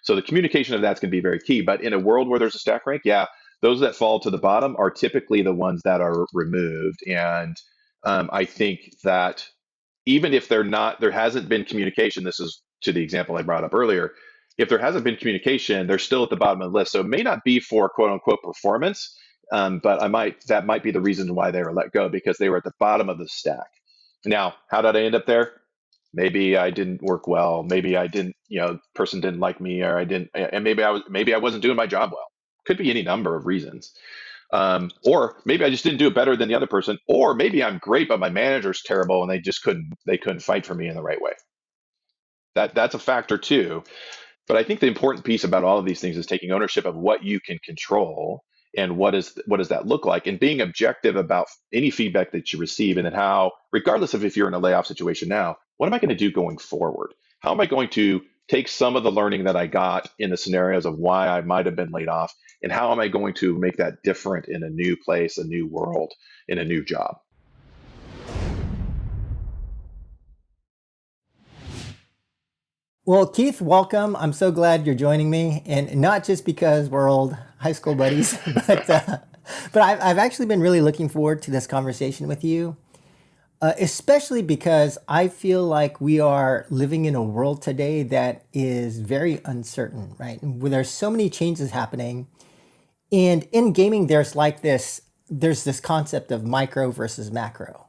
So the communication of that's going to be very key. But in a world where there's a stack rank, yeah, those that fall to the bottom are typically the ones that are removed. And I think that even if they're not, there hasn't been communication. This is to the example I brought up earlier. If there hasn't been communication, they're still at the bottom of the list. So it may not be for quote unquote performance, but that might be the reason why they were let go because they were at the bottom of the stack. Now, how did I end up there? Maybe I didn't work well. Maybe I didn't, person didn't like me, or I didn't, and maybe I wasn't doing my job well. Could be any number of reasons. Or maybe I just didn't do it better than the other person, or maybe I'm great, but my manager's terrible and they couldn't fight for me in the right way. That's a factor too. But I think the important piece about all of these things is taking ownership of what you can control and what does that look like, and being objective about any feedback that you receive, and then how, regardless of if you're in a layoff situation now, what am I going to do going forward? How am I going to take some of the learning that I got in the scenarios of why I might have been laid off, and how am I going to make that different in a new place, a new world, in a new job? Well, Keith, welcome. I'm so glad you're joining me, and not just because we're old high school buddies, but I've actually been really looking forward to this conversation with you, especially because I feel like we are living in a world today that is very uncertain, right? And where there's so many changes happening, and in gaming, there's this concept of micro versus macro,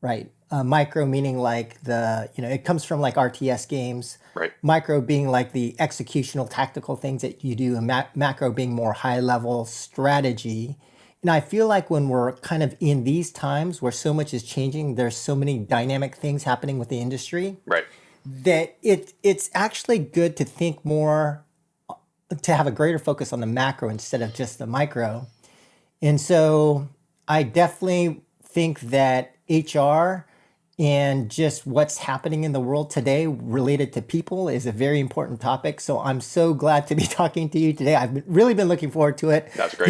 right? Micro meaning like it comes from like RTS games. Right. Micro being like the executional tactical things that you do, and macro being more high level strategy. And I feel like when we're kind of in these times where so much is changing, there's so many dynamic things happening with the industry Right. that it's actually good to think more, to have a greater focus on the macro instead of just the micro. And so I definitely think that HR and just what's happening in the world today related to people is a very important topic. So I'm so glad to be talking to you today. Really been looking forward to it. That's The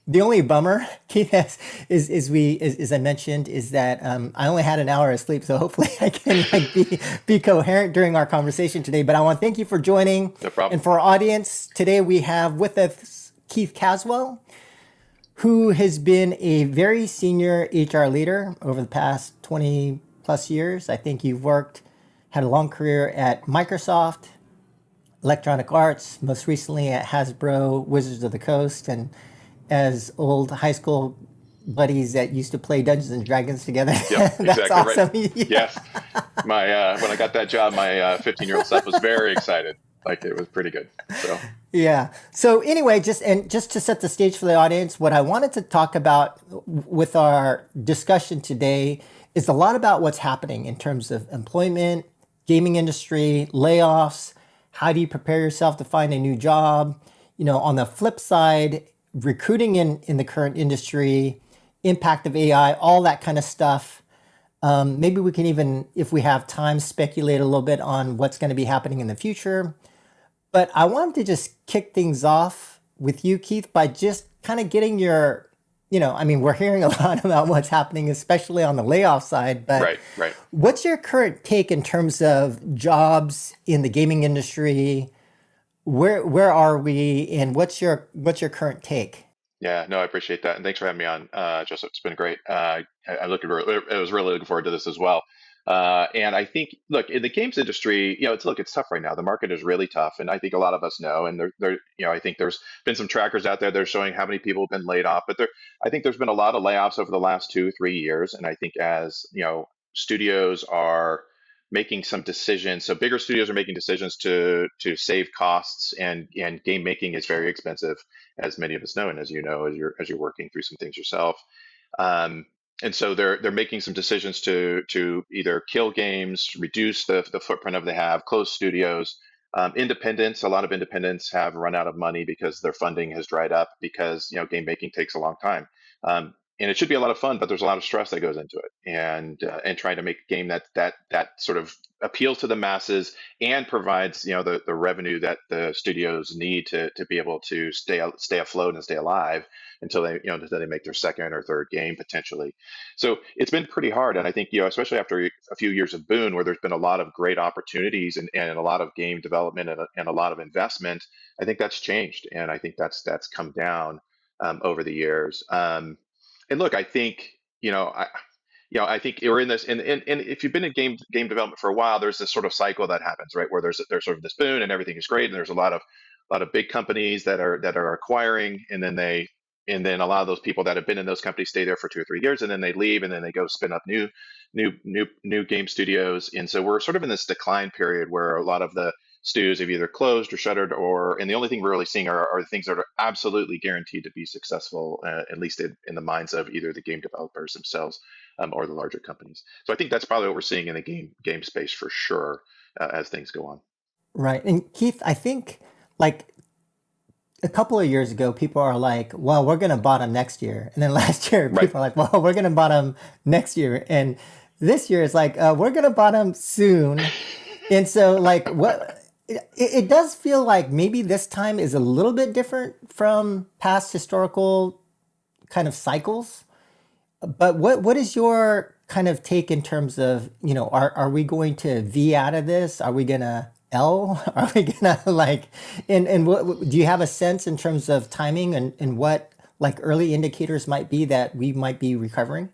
great. only bummer, Keith, as I mentioned, is that I only had an hour of sleep. So hopefully I can be coherent during our conversation today. But I want to thank you for joining. No problem. And for our audience today, we have with us Keith Caswell, who has been a very senior HR leader over the past 20 plus years. I think you've had a long career at Microsoft, Electronic Arts, most recently at Hasbro, Wizards of the Coast, and as old high school buddies that used to play Dungeons and Dragons together. Yep, That's exactly right. awesome. Yeah. Yes, my when I got that job, my 15-year-old self was very excited. Like it was pretty good. So Yeah. So anyway, just to set the stage for the audience, what I wanted to talk about with our discussion today is a lot about what's happening in terms of employment, gaming industry, layoffs. How do you prepare yourself to find a new job? On the flip side, recruiting in the current industry, impact of AI, all that kind of stuff. Maybe we can even, if we have time, speculate a little bit on what's going to be happening in the future. But I wanted to just kick things off with you, Keith, by just kind of getting we're hearing a lot about what's happening, especially on the layoff side, but right, right. what's your current take in terms of jobs in the gaming industry? Where are we, and what's your current take? Yeah, no, I appreciate that, and thanks for having me on, Joseph. It's been great. I was really looking forward to this as well. And I think, look, in the games industry, it's tough right now. The market is really tough, and I think a lot of us know. And I think there's been some trackers out there that are showing how many people have been laid off. But I think there's been a lot of layoffs over the last 3 years. And I think as studios are making some decisions, so bigger studios are making decisions to save costs, and game making is very expensive, as many of us know, and as you know, as you're working through some things yourself. Um, and so they're making some decisions to either kill games, reduce the footprint of they have, close studios. Independents, a lot of independents have run out of money because their funding has dried up because game making takes a long time. and it should be a lot of fun, but there's a lot of stress that goes into it, and trying to make a game that sort of appeals to the masses and provides the revenue that the studios need to be able to stay afloat and stay alive until until they make their second or third game potentially. So it's been pretty hard, and I think especially after a few years of boon where there's been a lot of great opportunities and a lot of game development and a lot of investment. I think that's changed, and I think that's come down over the years. And look, I think I think you're in this, and if you've been in game development for a while, there's this sort of cycle that happens, right? Where there's sort of this boon and everything is great, and there's a lot of big companies that are acquiring, and then a lot of those people that have been in those companies stay there for 2 or 3 years, and then they leave, and then they go spin up new game studios, and so we're sort of in this decline period where a lot of the studios have either closed or shuttered, and the only thing we're really seeing are the things that are absolutely guaranteed to be successful, at least in the minds of either the game developers themselves, or the larger companies. So I think that's probably what we're seeing in the game space for sure, as things go on. Right. And Keith, I think like a couple of years ago, people are like, well, we're going to bottom next year. And then last year, Right. people are like, well, we're going to bottom next year. And this year is like, we're going to bottom soon. And so, like, it does feel like maybe this time is a little bit different from past historical kind of cycles. But what is your kind of take in terms of, are we going to V out of this? Are we gonna L? Are we gonna like, and do you have a sense in terms of timing and what like early indicators might be that we might be recovering?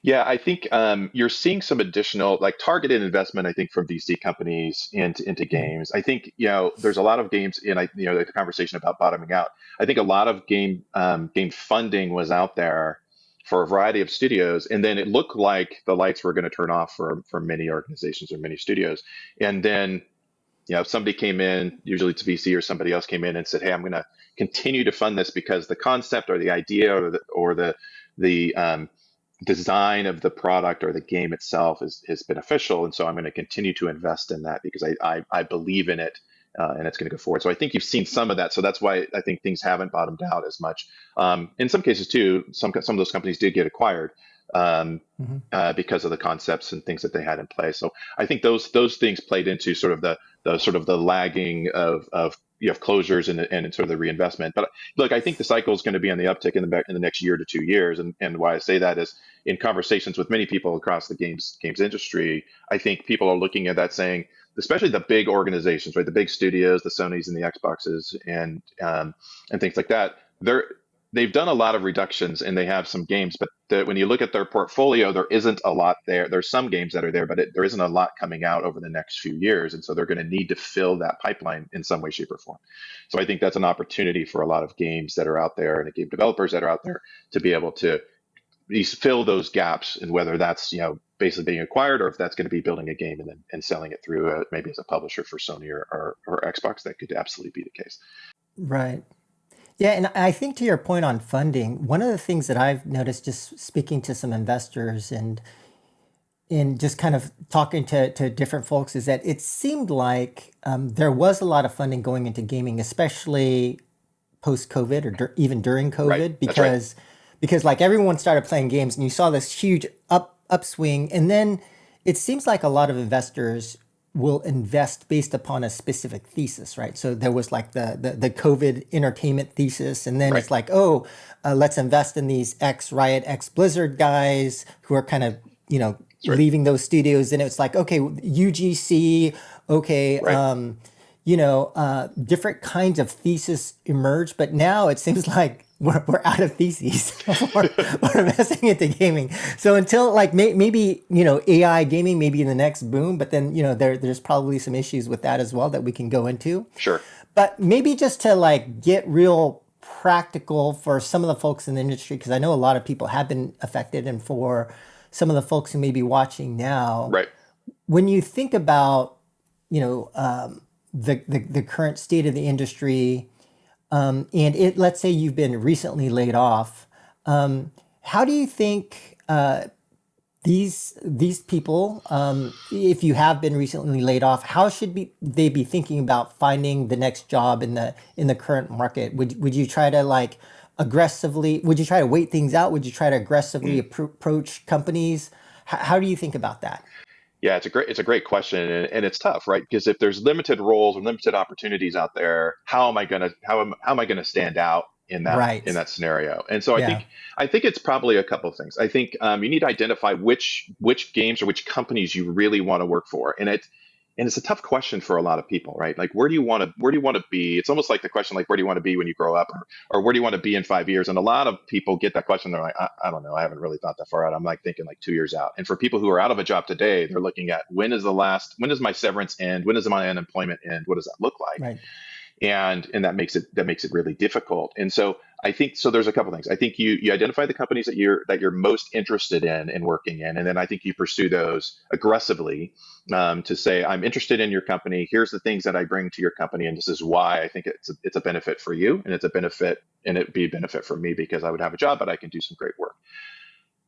Yeah, I think you're seeing some additional like targeted investment. I think from VC companies into Mhm. games. I think there's a lot of games in the conversation about bottoming out. I think a lot of game funding was out there for a variety of studios, and then it looked like the lights were going to turn off for many organizations or many studios, and then somebody came in, usually it's VC or somebody else came in and said, "Hey, I'm going to continue to fund this because the concept or the idea or the design of the product or the game itself is beneficial, and so I'm going to continue to invest in that because I believe in it, and it's going to go forward." So I think you've seen some of that. So that's why I think things haven't bottomed out as much. In some cases too, some of those companies did get acquired, um, Mhm. because of the concepts and things that they had in place. So I think those things played into sort of the lagging of closures and sort of the reinvestment. But look, I think the cycle is going to be on the uptick in the next year to 2 years, and why I say that is in conversations with many people across the games industry, I think people are looking at that saying, especially the big organizations, right, the big studios, the Sonys and the Xboxes, and things like that. They've done a lot of reductions and they have some games, but when you look at their portfolio, there isn't a lot there. There's some games that are there, but there isn't a lot coming out over the next few years, and so they're going to need to fill that pipeline in some way, shape, or form. So I think that's an opportunity for a lot of games that are out there and the game developers that are out there to be able to fill those gaps, and whether that's basically being acquired or if that's going to be building a game and then selling it through maybe as a publisher for Sony or Xbox. That could absolutely be the case. Right. Yeah, and I think to your point on funding, one of the things that I've noticed just speaking to some investors and in just kind of talking to different folks is that it seemed like there was a lot of funding going into gaming, especially post COVID or even during Right. COVID, That's right. because like everyone started playing games and you saw this huge upswing, and then it seems like a lot of investors will invest based upon a specific thesis, right? So there was like the COVID entertainment thesis, and then Right. it's like, oh, let's invest in these X Riot, X Blizzard guys who are kind of That's right. leaving those studios, and it's like, okay, UGC, okay, Right. different kinds of thesis emerge, but now it seems like we're out of theses. we're investing into gaming. So until like maybe AI gaming may be the next boom, but then there's probably some issues with that as well that we can go into. Sure. But maybe just to like get real practical for some of the folks in the industry, because I know a lot of people have been affected, and for some of the folks who may be watching now, Right. when you think about you know the current state of the industry, and let's say you've been recently laid off, how do you think these people, if you have been recently laid off, how should they be thinking about finding the next job in the current market? Would you try to like aggressively? Would you try to wait things out? Would you try to aggressively approach companies? How do you think about that? Yeah, it's a great question, and it's tough, right? Because if there's limited roles or limited opportunities out there, how am I gonna stand out in Right. that scenario? And so Yeah. I think it's probably a couple of things. I think you need to identify which games or which companies you really want to work for, and it's a tough question for a lot of people, right? Like where do you want to be? It's almost like the question like where do you want to be when you grow up, or where do you want to be in 5 years? And a lot of people get that question. They're like, I don't know. I haven't really thought that far out. I'm like thinking like 2 years out. And for people who are out of a job today, they're looking at when does my severance end? When does my unemployment end? What does that look like? Right. And that makes it really difficult. And so I think so. There's a couple things. I think you identify the companies that you're most interested in working in, and then I think you pursue those aggressively to say, I'm interested in your company. Here's the things that I bring to your company, and this is why I think it's a benefit for you, and it's a benefit, and it'd be a benefit for me because I would have a job, but I can do some great work.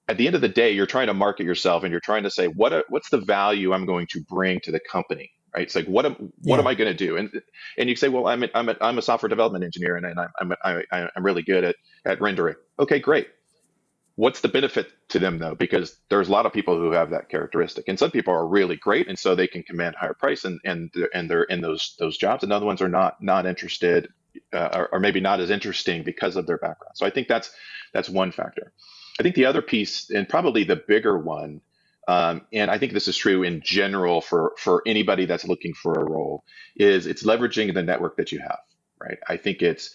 At the end of the day, you're trying to market yourself, and you're trying to say what's the value I'm going to bring to the company, right? It's like what am Yeah. I going to do? And you say, well, I'm a software development engineer, and I'm really good at rendering. Okay, great. What's the benefit to them though? Because there's a lot of people who have that characteristic, and some people are really great, and so they can command higher price, and they're in those jobs, and other ones are not interested, or maybe not as interesting because of their background. So I think that's one factor. I think the other piece, and probably the bigger one, and I think this is true in general for anybody that's looking for a role, is it's leveraging the network that you have, right? I think it's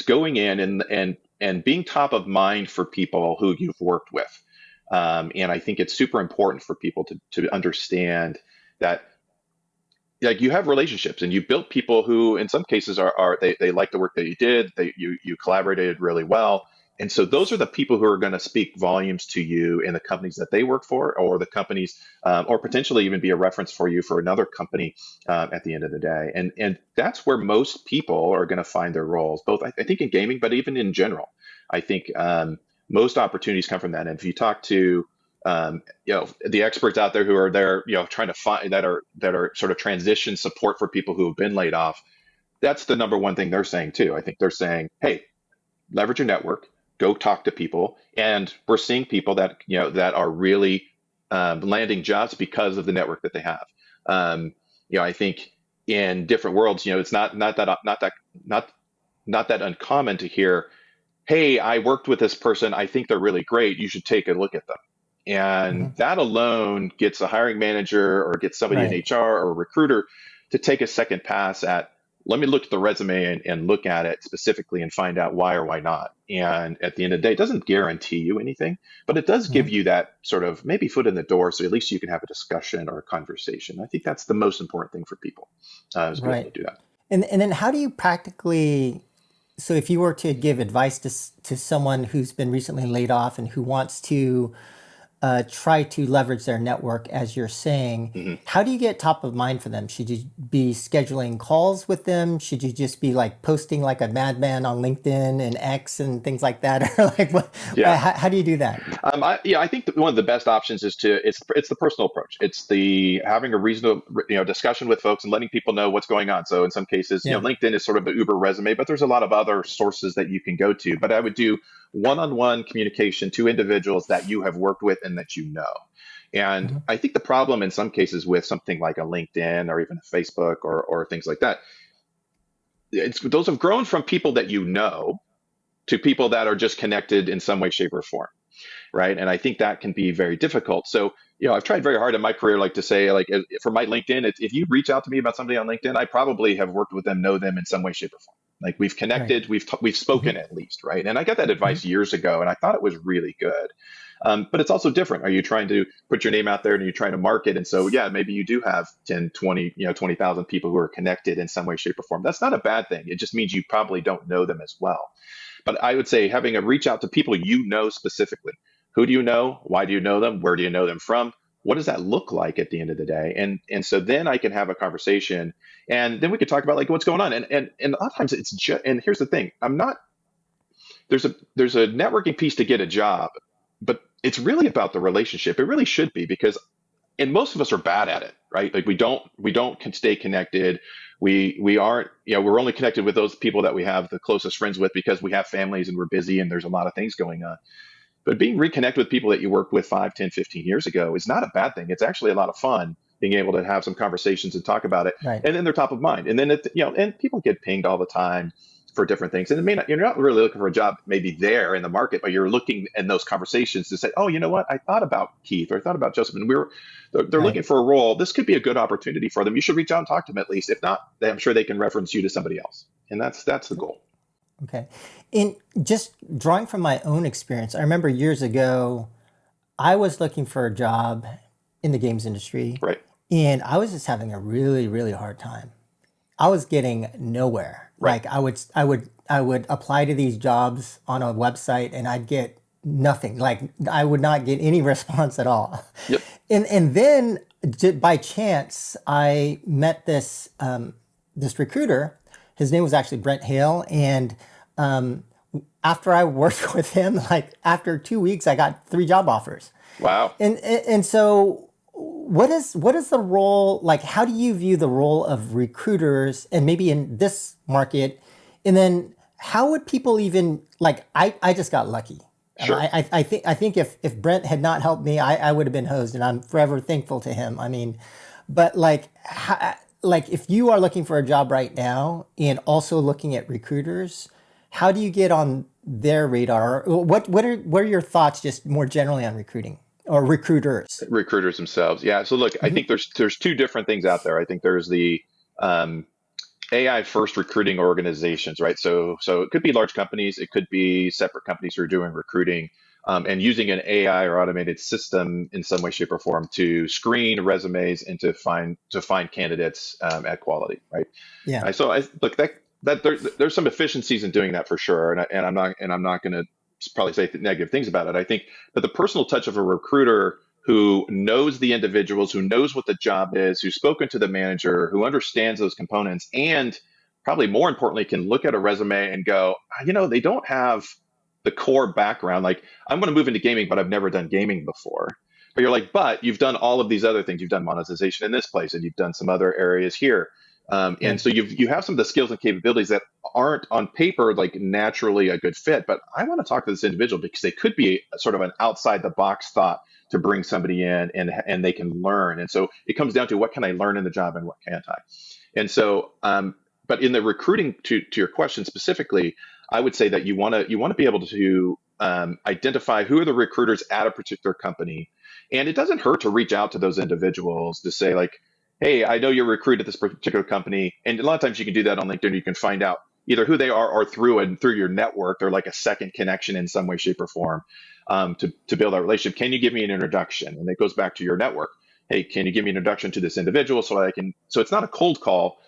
going in and being top of mind for people who you've worked with, and I think it's super important for people to understand that like you have relationships and you built people who in some cases they like the work that you did, you collaborated really well, and so those are the people who are going to speak volumes to you in the companies that they work for, or the companies, or potentially even be a reference for you for another company at the end of the day. And that's where most people are going to find their roles, both I think in gaming, but even in general. I think most opportunities come from that. And if you talk to the experts out there who are there, trying to find that are sort of transition support for people who have been laid off, that's the number one thing they're saying too. I think they're saying, hey, leverage your network, go talk to people, and we're seeing people that are really landing jobs because of the network that they have. I think in different worlds, it's not not that uncommon to hear, hey, I worked with this person. I think they're really great. You should take a look at them. And Mhm. that alone gets a hiring manager or gets somebody in Right. HR or a recruiter to take a second pass at, let me look at the resume and look at it specifically and find out why or why not. And at the end of the day, it doesn't guarantee you anything, but it does give Mhm. you that sort of maybe foot in the door. So at least you can have a discussion or a conversation. I think that's the most important thing for people, is to be able Right. to do that. And then how do you practically, so if you were to give advice to someone who's been recently laid off and who wants to try to leverage their network, as you're saying, Mhm. how do you get top of mind for them? Should you be scheduling calls with them? Should you just be like posting like a madman on LinkedIn and X and things like that? Or like, Yeah. how do you do that? I think that one of the best options is it's the personal approach. It's the having a reasonable discussion with folks and letting people know what's going on. So in some cases, Yeah. LinkedIn is sort of the Uber resume, but there's a lot of other sources that you can go to. But I would do one-on-one communication to individuals that you have worked with and that you know. And Mhm. I think the problem in some cases with something like a LinkedIn or even a Facebook or things like that, those have grown from people that you know to people that are just connected in some way, shape, or form, right? And I think that can be very difficult. So, I've tried very hard in my career, like to say, like for my LinkedIn, if you reach out to me about somebody on LinkedIn, I probably have worked with them, know them in some way, shape, or form. Like we've Right. connected, we've spoken Mhm. at least, right? And I got that Mhm. advice years ago, and I thought it was really good. But it's also different. Are you trying to put your name out there and you're trying to market? And so, yeah, maybe you do have 10, 20, 20,000 people who are connected in some way, shape, or form. That's not a bad thing. It just means you probably don't know them as well. But I would say having a reach out to people you know specifically. Who do you know? Why do you know them? Where do you know them from? What does that look like at the end of the day? And so then I can have a conversation, and then we could talk about like what's going on. And a lot of times it's just, and here's the thing, I'm not there's a networking piece to get a job, but it's really about the relationship. It really should be, because and most of us are bad at it, right? Like we don't stay connected. We aren't, we're only connected with those people that we have the closest friends with because we have families and we're busy and there's a lot of things going on. But being reconnected with people that you worked with 5, 10, 15 years ago is not a bad thing. It's actually a lot of fun being able to have some conversations and talk about it. Right. And then they're top of mind. And then, and people get pinged all the time for different things. And it may not, you're not really looking for a job maybe there in the market, but you're looking in those conversations to say, oh, you know what? I thought about Keith or I thought about Joseph and they're Right. looking for a role. This could be a good opportunity for them. You should reach out and talk to them at least. If not, I'm sure they can reference you to somebody else. And that's the goal. Okay. In just drawing from my own experience, I remember years ago, I was looking for a job in the games industry, Right. and I was just having a really, really hard time. I was getting nowhere. Right. Like I would apply to these jobs on a website and I'd get nothing. Like I would not get any response at all. Yep. And then by chance I met this recruiter. His name was actually Brent Hale, and after I worked with him, like after 2 weeks, I got 3 job offers. Wow. And so what is the role, like how do you view the role of recruiters and maybe in this market? And then how would people even, like I just got lucky. Sure. I think if Brent had not helped me, I would have been hosed, and I'm forever thankful to him. I mean, but like if you are looking for a job right now and also looking at recruiters, how do you get on their radar? What are your thoughts just more generally on recruiting or recruiters? Recruiters themselves. Yeah. So look, I think there's two different things out there. I think there's the um, AI first recruiting organizations, right? So it could be large companies, it could be separate companies who are doing recruiting and using an AI or automated system in some way, shape, or form to screen resumes and to find candidates at quality, right? Yeah. Look there's some efficiencies in doing that for sure, and I'm not going to probably say negative things about it. I think, but the personal touch of a recruiter who knows the individuals, who knows what the job is, who's spoken to the manager, who understands those components, and probably more importantly, can look at a resume and go, they don't have the core background. Like, I'm going to move into gaming, but I've never done gaming before. But you're like, but you've done all of these other things. You've done monetization in this place, and you've done some other areas here. And Right. so you have some of the skills and capabilities that aren't on paper like naturally a good fit. But I want to talk to this individual because they could be sort of an outside the box thought to bring somebody in and they can learn. And so it comes down to what can I learn in the job and what can't I? And so, but in the recruiting to your question specifically, I would say that you want to be able to identify who are the recruiters at a particular company, and it doesn't hurt to reach out to those individuals to say like, hey, I know you're recruited at this particular company, and a lot of times you can do that on LinkedIn. You can find out either who they are or through your network. They're like a second connection in some way, shape, or form to build that relationship. Can you give me an introduction? And it goes back to your network. Hey, can you give me an introduction to this individual so I can? So it's not a cold call.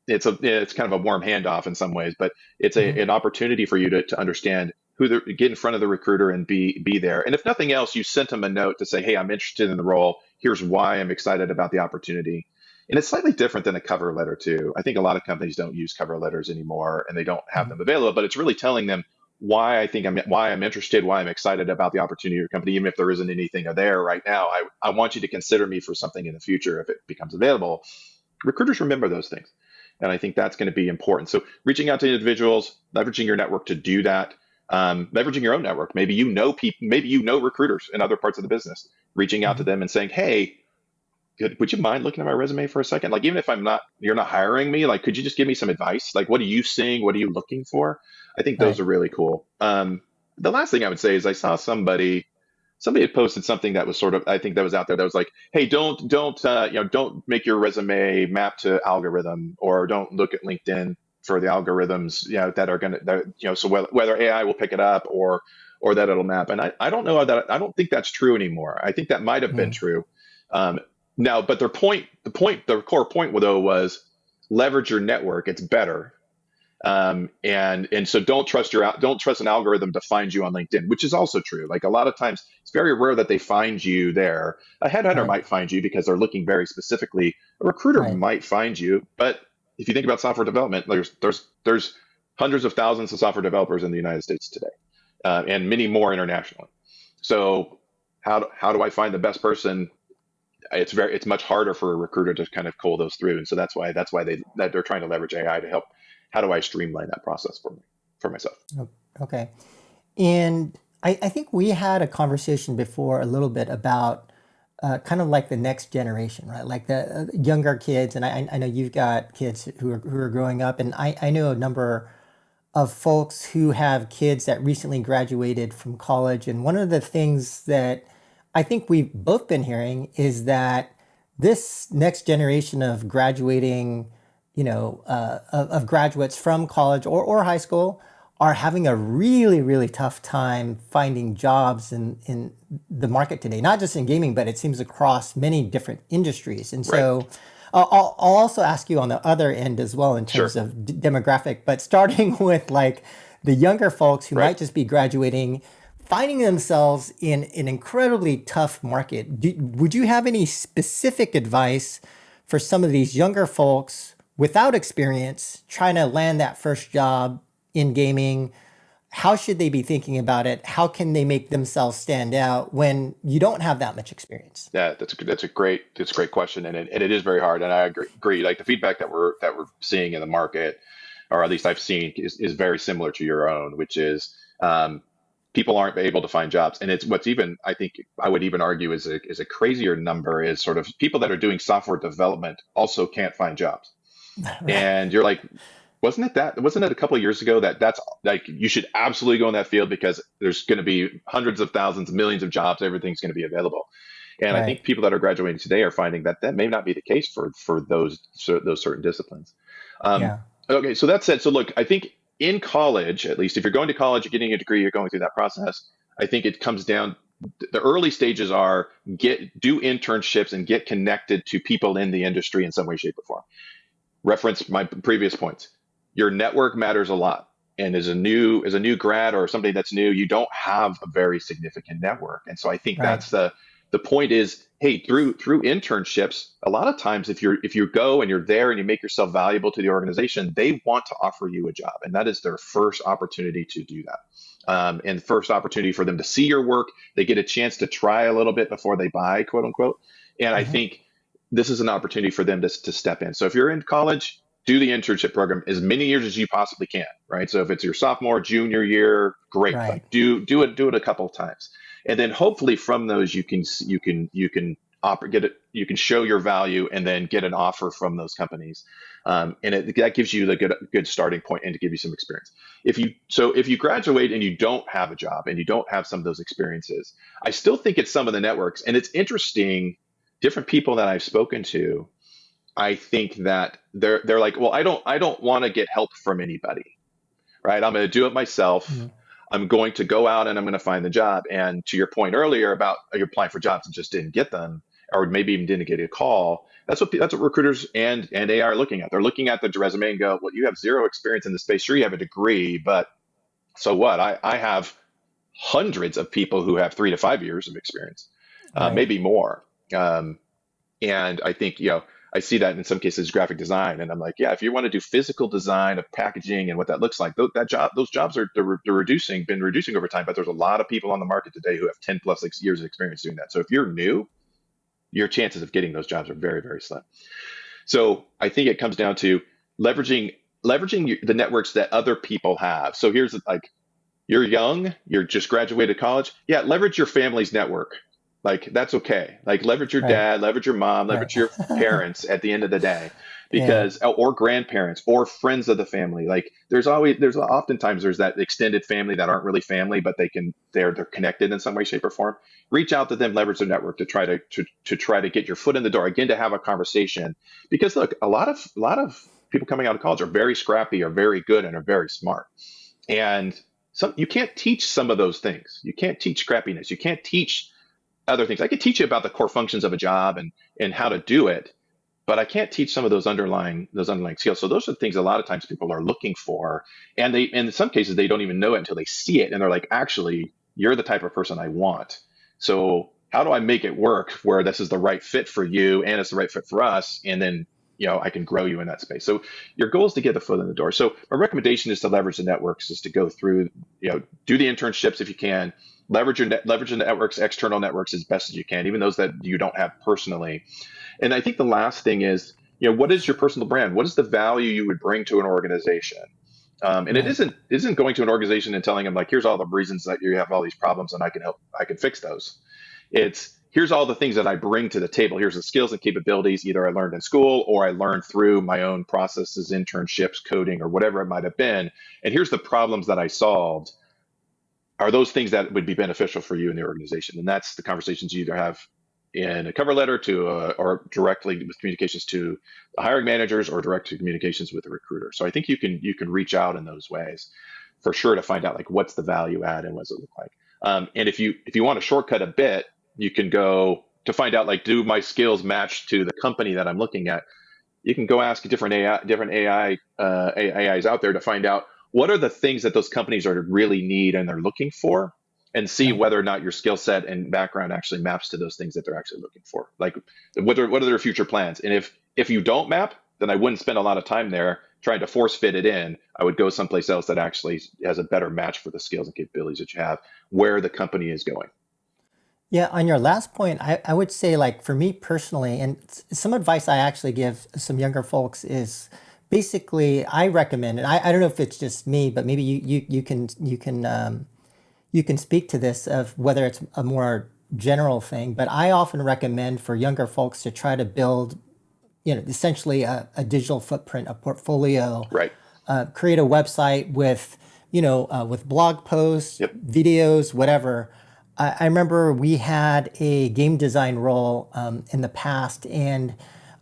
It's kind of a warm handoff in some ways, but it's Mhm. an opportunity for you to understand get in front of the recruiter and be there. And if nothing else, you sent them a note to say, hey, I'm interested in the role. Here's why I'm excited about the opportunity. And it's slightly different than a cover letter too. I think a lot of companies don't use cover letters anymore and they don't have Mhm. them available, but it's really telling them why I'm interested, why I'm excited about the opportunity of your company, even if there isn't anything there right now. I want you to consider me for something in the future if it becomes available. Recruiters remember those things. And I think that's going to be important. So reaching out to individuals, leveraging your network to do that, leveraging your own network. Maybe you know people, maybe you know recruiters in other parts of the business, reaching out to Mhm. them and saying, hey, would you mind looking at my resume for a second? Like, even if you're not hiring me, like, could you just give me some advice? Like, what are you seeing? What are you looking for? I think those Right. are really cool. The last thing I would say is I saw somebody had posted something that was sort of, I think that was out there that was like, hey, don't make your resume map to algorithm, or don't look at LinkedIn for the algorithms, that are going to, so whether AI will pick it up or that it'll map. And I don't know that, I don't think that's true anymore. I think that might have been Mm. true. Um, Now, but the core point though was leverage your network. It's better. And so don't trust an algorithm to find you on LinkedIn, which is also true. Like, a lot of times it's very rare that they find you there. A headhunter Right. might find you because they're looking very specifically. A recruiter Right. might find you, but if you think about software development, there's hundreds of thousands of software developers in the United States today, and many more internationally. So how do I find the best person? it's much harder for a recruiter to kind of cull those through. And so that's why they're trying to leverage AI to help. How do I streamline that process for myself? Okay. And I think we had a conversation before a little bit about kind of like the next generation, right? Like the younger kids. And I know you've got kids who are growing up, and I know a number of folks who have kids that recently graduated from college. And one of the things that I think we've both been hearing is that this next generation of graduating, of graduates from college or high school are having a really, really tough time finding jobs in the market today, not just in gaming, but it seems across many different industries. And Right. so I'll also ask you on the other end as well in terms Sure. of demographic, but starting with like the younger folks who Right. might just be graduating, finding themselves in an incredibly tough market. Would you have any specific advice for some of these younger folks without experience trying to land that first job in gaming? How should they be thinking about it? How can they make themselves stand out when you don't have that much experience? Yeah, that's a great question, and it is very hard. And I agree. Like the feedback that we're seeing in the market, or at least I've seen, is very similar to your own, which is people aren't able to find jobs. And it's what's even, I think I would even argue is a crazier number is sort of people that are doing software development also can't find jobs. Right. And you're like, wasn't it a couple of years ago that's like you should absolutely go in that field because there's going to be hundreds of thousands, millions of jobs, everything's going to be available. And I Right. think people that are graduating today are finding that that may not be the case for those certain disciplines. Um, Yeah. okay, so that said, so look, I think in college, at least if you're going to college, you're getting a degree, you're going through that process. I think it comes down. The early stages are do internships and get connected to people in the industry in some way, shape, or form. Reference my previous points. Your network matters a lot. And as a new grad or somebody that's new, you don't have a very significant network. And so I think Right. that's the point is, hey, through internships, a lot of times if you go and you're there and you make yourself valuable to the organization, they want to offer you a job. And that is their first opportunity to do that. And first opportunity for them to see your work. They get a chance to try a little bit before they buy, quote unquote. And I Hmm. think this is an opportunity for them to step in. So if you're in college, do the internship program as many years as you possibly can, right? So if it's your sophomore, junior year, great. Right. Like do it a couple of times, and then hopefully from those you can get it, you can show your value, and then get an offer from those companies, that gives you the good starting point and to give you some experience. If you graduate and you don't have a job and you don't have some of those experiences, I still think it's some of the networks, and it's interesting. Different people that I've spoken to, I think that they're like, well, I don't want to get help from anybody, right? I'm going to do it myself. Mhm. I'm going to go out and I'm going to find the job. And to your point earlier about you applying for jobs and just didn't get them, or maybe even didn't get a call. That's what recruiters and AI are looking at. They're looking at the resume and go, well, you have zero experience in the space. Sure, you have a degree, but so what? I have hundreds of people who have 3 to 5 years of experience, Right. maybe more. Um, and I think, I see that in some cases graphic design. And I'm like, yeah, if you want to do physical design of packaging and what that looks like, those jobs been reducing over time. But there's a lot of people on the market today who have 10 plus years of experience doing that. So if you're new, your chances of getting those jobs are very, very slim. So I think it comes down to leveraging the networks that other people have. So here's like, you're young, you're just graduated college. Yeah, leverage your family's network. Like that's okay. Like leverage your Right. dad, leverage your mom, Right. leverage your parents at the end of the day, Yeah. because or grandparents or friends of the family. Like there's oftentimes there's that extended family that aren't really family, but they're connected in some way, shape, or form. Reach out to them, leverage their network to try to get your foot in the door again, to have a conversation. Because look, a lot of people coming out of college are very scrappy, are very good, and are very smart. And you can't teach some of those things. You can't teach scrappiness. You can't teach other things. I could teach you about the core functions of a job and how to do it, but I can't teach some of those underlying skills. So those are the things a lot of times people are looking for, and in some cases they don't even know it until they see it, and they're like, actually, you're the type of person I want. So how do I make it work where this is the right fit for you and it's the right fit for us, and then I can grow you in that space. So your goal is to get the foot in the door. So my recommendation is to leverage the networks, is to go through, do the internships if you can, leverage the networks, external networks as best as you can, even those that you don't have personally. And I think the last thing is, what is your personal brand? What is the value you would bring to an organization? And it Right. isn't going to an organization and telling them like, here's all the reasons that you have all these problems and I can fix those. It's here's all the things that I bring to the table. Here's the skills and capabilities either I learned in school or I learned through my own processes, internships, coding, or whatever it might have been. And here's the problems that I solved. Are those things that would be beneficial for you in the organization? And that's the conversations you either have in a cover letter to or directly with communications to the hiring managers or direct to communications with the recruiter. So I think you can reach out in those ways for sure to find out like what's the value add and what does it look like. And if you want to shortcut a bit, you can go to find out like do my skills match to the company that I'm looking at. You can go ask different AIs out there to find out what are the things that those companies are really need and they're looking for, and see Right. whether or not your skill set and background actually maps to those things that they're actually looking for. Like what are their future plans? And if you don't map, then I wouldn't spend a lot of time there trying to force fit it in. I would go someplace else that actually has a better match for the skills and capabilities that you have, where the company is going. Yeah, on your last point, I would say, like, for me personally, and some advice I actually give some younger folks is basically I recommend, and I don't know if it's just me, but maybe you can speak to this of whether it's a more general thing, but I often recommend for younger folks to try to build, essentially a digital footprint, a portfolio, Right. create a website with, with blog posts, Yep. videos, whatever. I remember we had a game design role in the past, and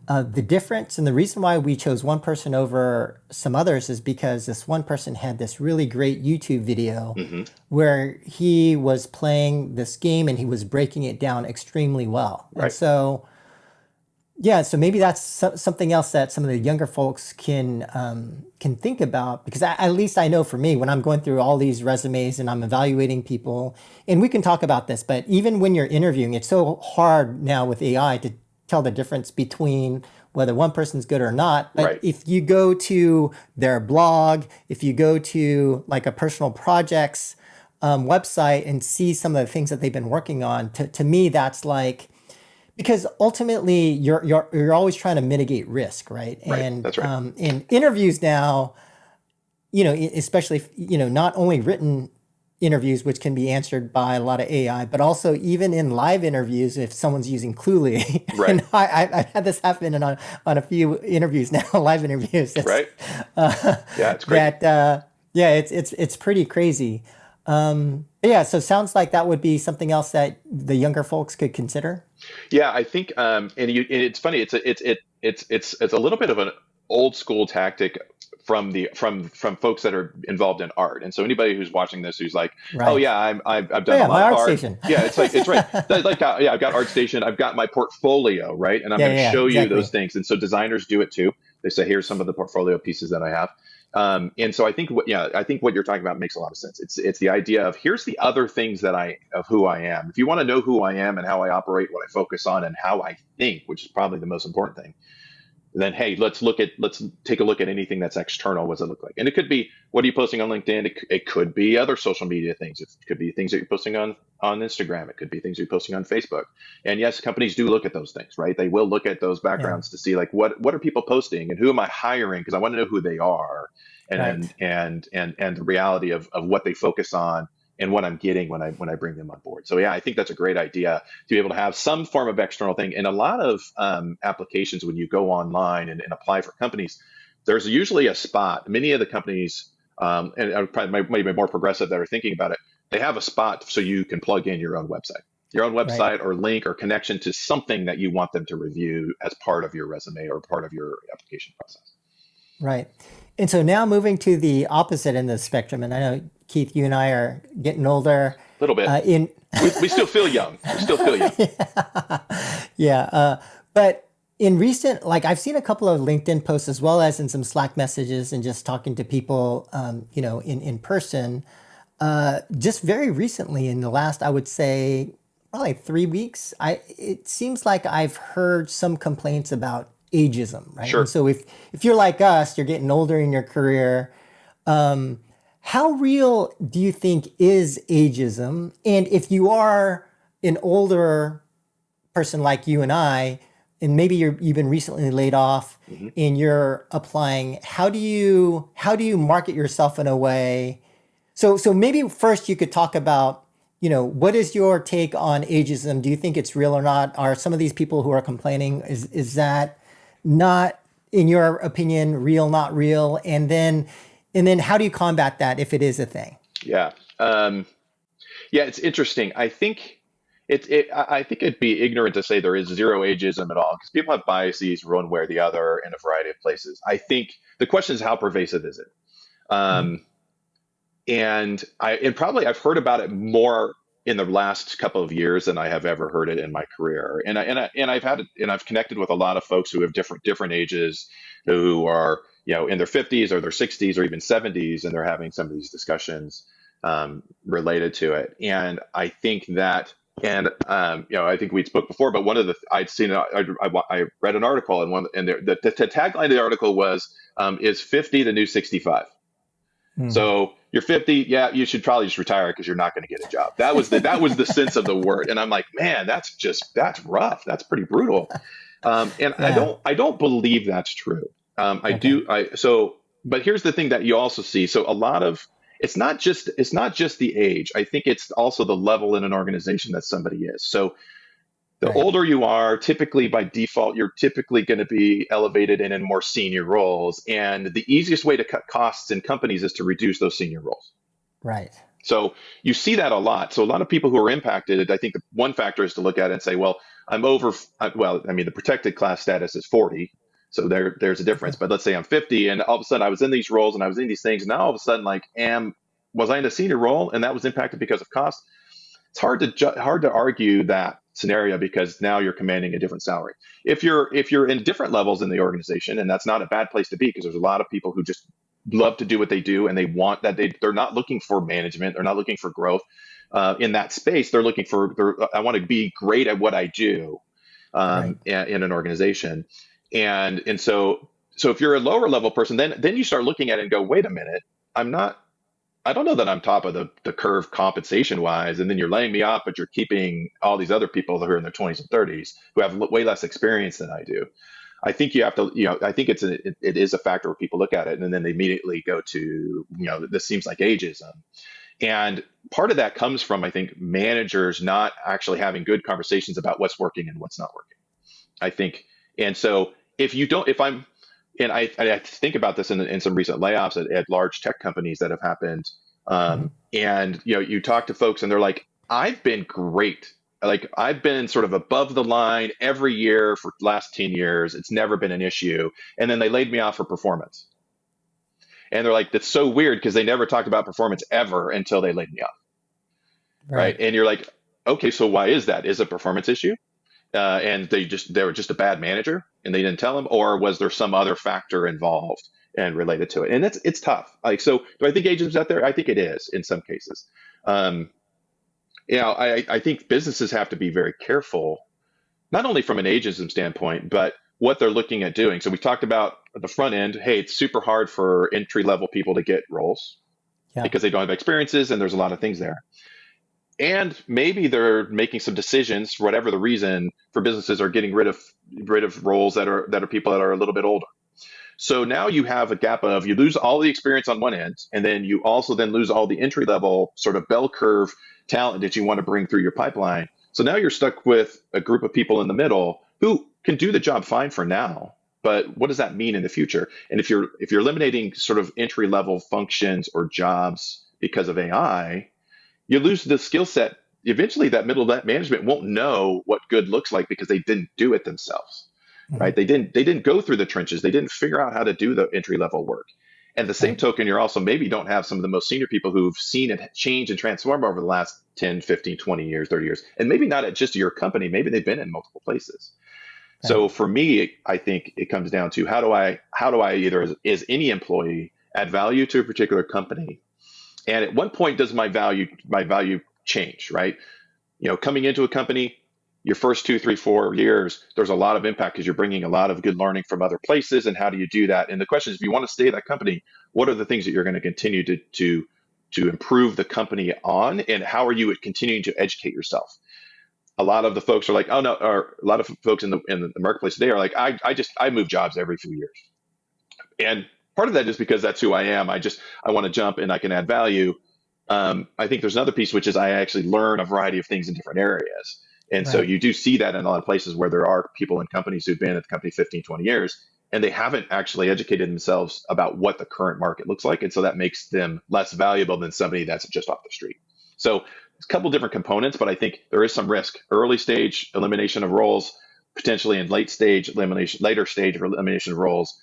the difference and the reason why we chose one person over some others is because this one person had this really great YouTube video Hmm. where he was playing this game and he was breaking it down extremely well. And Right. so, yeah, so maybe that's something else that some of the younger folks can think about, because at least I know for me when I'm going through all these resumes and I'm evaluating people, and we can talk about this, but even when you're interviewing, it's so hard now with AI to tell the difference between whether one person's good or not. But Right. if you go to their blog, if you go to like a personal projects website and see some of the things that they've been working on, to me that's like, because ultimately you're always trying to mitigate risk, right? Right. And That's right. in interviews now, especially not only written interviews, which can be answered by a lot of AI, but also even in live interviews, if someone's using Cluely, Right. and I've had this happen on a few interviews now, live interviews. That's, Right. Yeah, it's crazy. that yeah, it's pretty crazy. Yeah, so sounds like that would be something else that the younger folks could consider. Yeah, I think, and it's funny. It's a little bit of an old school tactic from folks that are involved in art. And so anybody who's watching this who's like, oh Right. yeah, I've Oh done a yeah, lot my of art art. station. Yeah, it's right. Like yeah, I've got ArtStation, I've got my portfolio, right, and I'm Yeah, going to yeah, show you those exactly. things. And so designers do it too. They say, here's some of the portfolio pieces that I have. And so I think what you're talking about makes a lot of sense. It's the idea of here's the other things of who I am. If you want to know who I am and how I operate, what I focus on, and how I think, which is probably the most important thing, then hey, let's take a look at anything that's external. What does it look like? And it could be what are you posting on LinkedIn? It could be other social media things. It could be things that you're posting on Instagram. It could be things you're posting on Facebook. And yes, companies do look at those things, right? They will look at those Yeah, backgrounds to see like what are people posting and who am I hiring, because I want to know who they are, right. and the reality of what they focus on and what I'm getting when I bring them on board. So yeah, I think that's a great idea to be able to have some form of external thing. And a lot of applications, when you go online and apply for companies, there's usually a spot. Many of the companies, and probably maybe more progressive that are thinking about it, they have a spot so you can plug in your own Right. website or link or connection to something that you want them to review as part of your resume or part of your application process. Right. And so now moving to the opposite end of the spectrum, and I know Keith, you and I are getting older. A little bit. In We still feel young. We still feel young. yeah, but in recent, like I've seen a couple of LinkedIn posts as well as in some Slack messages and just talking to people, in person. Just very recently, in the last, I would say, probably 3 weeks, it seems like I've heard some complaints about ageism, right? And Sure. so if you're like us, you're getting older in your career. How real do you think is ageism? And if you are an older person like you and I, and maybe you've been recently laid off Mhm. and you're applying, how do you market yourself in a way? So maybe first you could talk about, what is your take on ageism? Do you think it's real or not? Are some of these people who are complaining, is that not, in your opinion, real, not real? And then how do you combat that if it is a thing? Yeah. Um, yeah, it's interesting. I think it'd be ignorant to say there is zero ageism at all because people have biases one way or the other in a variety of places. I think the question is how pervasive is it? Mhm. Um, and probably I've heard about it more in the last couple of years than I have ever heard it in my career. And I've connected with a lot of folks who have different ages, who are in their 50s or their 60s or even 70s, and they're having some of these discussions related to it. And I think that. And I think we'd spoke before, but one of the I'd seen I read an article, and the tagline of the article was, "Is 50 the new 65?" Mm. So you're 50, yeah, you should probably just retire because you're not going to get a job. That was the sense of the word, and I'm like, man, that's rough. That's pretty brutal. And I Yeah. don't believe that's true. I Okay. do. But here's the thing that you also see. So a lot of it's not just the age. I think it's also the level in an organization that somebody is. So the Right. older you are, typically by default, you're typically going to be elevated and in more senior roles. And the easiest way to cut costs in companies is to reduce those senior roles. Right. So you see that a lot. So a lot of people who are impacted, I think the one factor is to look at it and say, well, I mean, the protected class status is 40. So there's a difference. Okay. But let's say I'm 50 and all of a sudden I was in these roles and I was in these things. And now all of a sudden, was I in a senior role and that was impacted because of cost? It's hard to argue that scenario because now you're commanding a different salary. If you're in different levels in the organization, and that's not a bad place to be because there's a lot of people who just love to do what they do and they want that they're not looking for management, they're not looking for growth in that space. They're looking for I want to be great at what I do Right. in an organization, and so if you're a lower level person, then you start looking at it and go, wait a minute, I'm not I don't know that I'm top of the curve compensation wise, and then you're laying me off, but you're keeping all these other people who are in their 20s and 30s who have way less experience than I do. I think you have to, I think it is a factor where people look at it and then they immediately go to, this seems like ageism. And part of that comes from, I think, managers not actually having good conversations about what's working and what's not working. I think, and so if you don't, if I'm, and I think about this in some recent layoffs at large tech companies that have happened. Mhm. And you talk to folks and they're like, I've been great. Like I've been sort of above the line every year for the last 10 years. It's never been an issue. And then they laid me off for performance. And they're like, that's so weird because they never talked about performance ever until they laid me off. Right. Right. And you're like, okay, so why is that? Is it a performance issue? And they were just a bad manager and they didn't tell him, or was there some other factor involved and related to it? And it's tough. Like, so do I think agents out there? I think it is in some cases. Um, I think businesses have to be very careful, not only from an ageism standpoint, but what they're looking at doing. So we talked about at the front end, hey, it's super hard for entry level people to get roles Yeah. because they don't have experiences and there's a lot of things there. And maybe they're making some decisions, for whatever the reason, for businesses are getting rid of roles that are people that are a little bit older. So now you have a gap of you lose all the experience on one end, and then you also then lose all the entry level sort of bell curve talent that you want to bring through your pipeline. So now you're stuck with a group of people in the middle who can do the job fine for now, but what does that mean in the future? And if you're eliminating sort of entry level functions or jobs because of AI, you lose the skill set. Eventually, that middle management won't know what good looks like because they didn't do it themselves, Mhm. right? They didn't go through the trenches. They didn't figure out how to do the entry level work. And the same Right. token, you're also maybe don't have some of the most senior people who've seen it change and transform over the last 10, 15, 20 years, 30 years. And maybe not at just your company, maybe they've been in multiple places. Right. So for me, I think it comes down to how do I either is any employee add value to a particular company, and at what point does my value change, right? Coming into a company, your first 2, 3, 4 years, there's a lot of impact because you're bringing a lot of good learning from other places. And how do you do that? And the question is, if you want to stay at that company, what are the things that you're going to continue to to improve the company on, and how are you continuing to educate yourself? A lot of the folks are like, oh no, or a lot of folks in the marketplace today are like, I move jobs every few years. And part of that is because that's who I am. I want to jump and I can add value. I think there's another piece, which is I actually learn a variety of things in different areas. And so Right. you do see that in a lot of places where there are people in companies who've been at the company 15, 20 years, and they haven't actually educated themselves about what the current market looks like. And so that makes them less valuable than somebody that's just off the street. So it's a couple different components, but I think there is some risk. Early stage elimination of roles, potentially in later stage elimination of roles.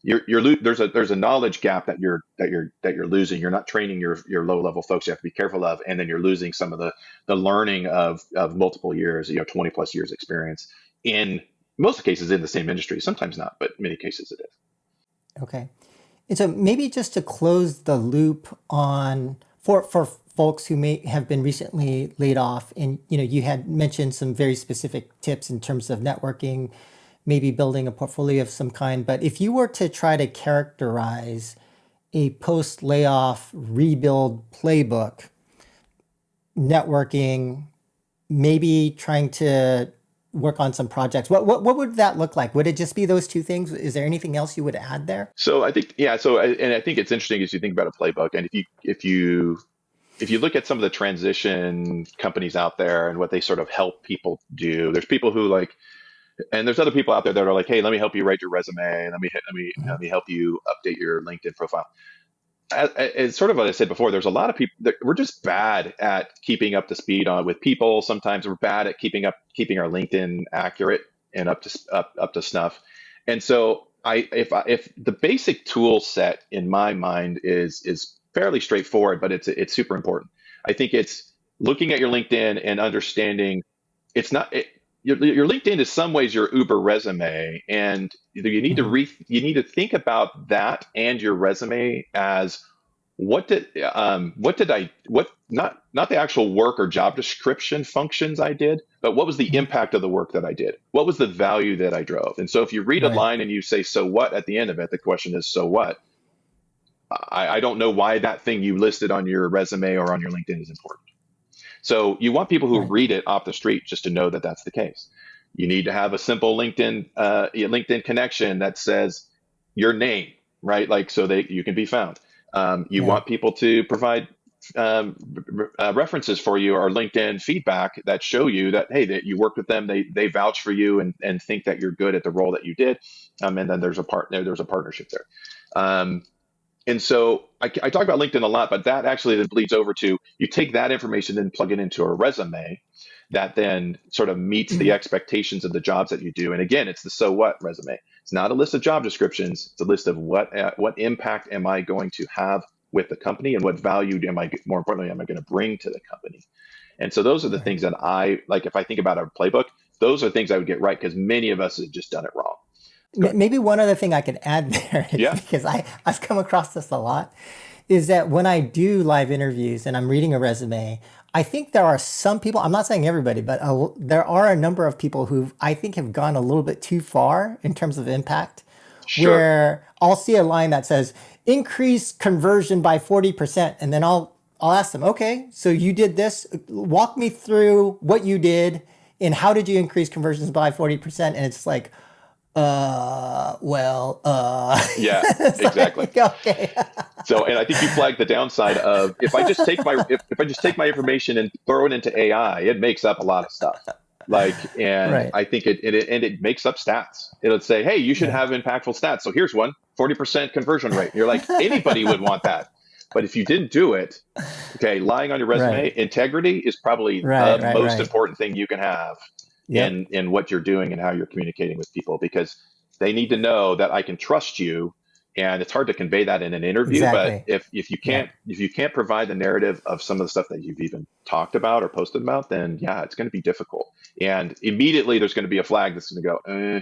There's a knowledge gap that you're losing. You're not training your low level folks. You have to be careful of, and then you're losing some of the learning of multiple years, 20 plus years experience in most cases in the same industry. Sometimes not, but in many cases it is. Okay. And so maybe just to close the loop on for folks who may have been recently laid off, and you had mentioned some very specific tips in terms of networking, maybe building a portfolio of some kind. But if you were to try to characterize a post-layoff rebuild playbook, networking, maybe trying to work on some projects, what would that look like? Would it just be those two things? Is there anything else you would add there? So I think, yeah. And I think it's interesting as you think about a playbook, and if you look at some of the transition companies out there and what they sort of help people do, there's people who like, and there's other people out there that are like, hey, let me help you write your resume. Let me help you update your LinkedIn profile. It's sort of what I said before. There's a lot of people that we're just bad at keeping up to speed on with people. Sometimes we're bad at keeping our LinkedIn accurate and up to snuff. And so if the basic tool set in my mind is fairly straightforward, but it's super important. I think it's looking at your LinkedIn and understanding it's not your LinkedIn is some ways your Uber resume, and you need to Mhm. you need to think about that and your resume as what did I what not the actual work or job description functions I did, but what was the Mhm. impact of the work that I did? What was the value that I drove? And so if you read a Right. line and you say so what at the end of it, the question is so what? I don't know why that thing you listed on your resume or on your LinkedIn is important. So you want people who Right. read it off the street just to know that that's the case. You need to have a simple LinkedIn connection that says your name, right? Like so that you can be found. You Yeah. want people to provide references for you or LinkedIn feedback that show you that hey, that you worked with them, they vouch for you and think that you're good at the role that you did, and then there's a partnership there. And so I talk about LinkedIn a lot, but that actually then bleeds over to you take that information and plug it into a resume that then sort of meets the expectations of the jobs that you do. And again, it's the so what resume. It's not a list of job descriptions. It's a list of what impact am I going to have with the company and what value more importantly, am I going to bring to the company? And so those are the Right. things that I like. If I think about a playbook, those are things I would get right because many of us have just done it wrong. Go ahead. Maybe one other thing I could add there is Yeah. because I've come across this a lot, is that when I do live interviews and I'm reading a resume, I think there are some people, I'm not saying everybody, but there are a number of people who I think have gone a little bit too far in terms of impact, Sure. where I'll see a line that says increase conversion by 40%. And then I'll ask them, okay, so you did this, walk me through what you did and how did you increase conversions by 40%? And it's like, well, Yeah. it's Exactly. like, okay. So, and I think you flagged the downside of if I just take my information and throw it into AI, it makes up a lot of stuff. Like, and Right. I think it makes up stats. It'll say, hey, you should Yeah. have impactful stats. So here's one, 40% conversion rate. And you're like, anybody would want that. But if you didn't do it, okay, lying on your Right. resume, integrity is probably Right. the Right. most Right. important thing you can have Yep. in what you're doing and how you're communicating with people because they need to know that I can trust you. And it's hard to convey that in an interview, but Exactly. if you Yep. can't provide the narrative of some of the stuff that you've even talked about or posted about, then yeah, it's going to be difficult. And immediately there's going to be a flag that's going to go,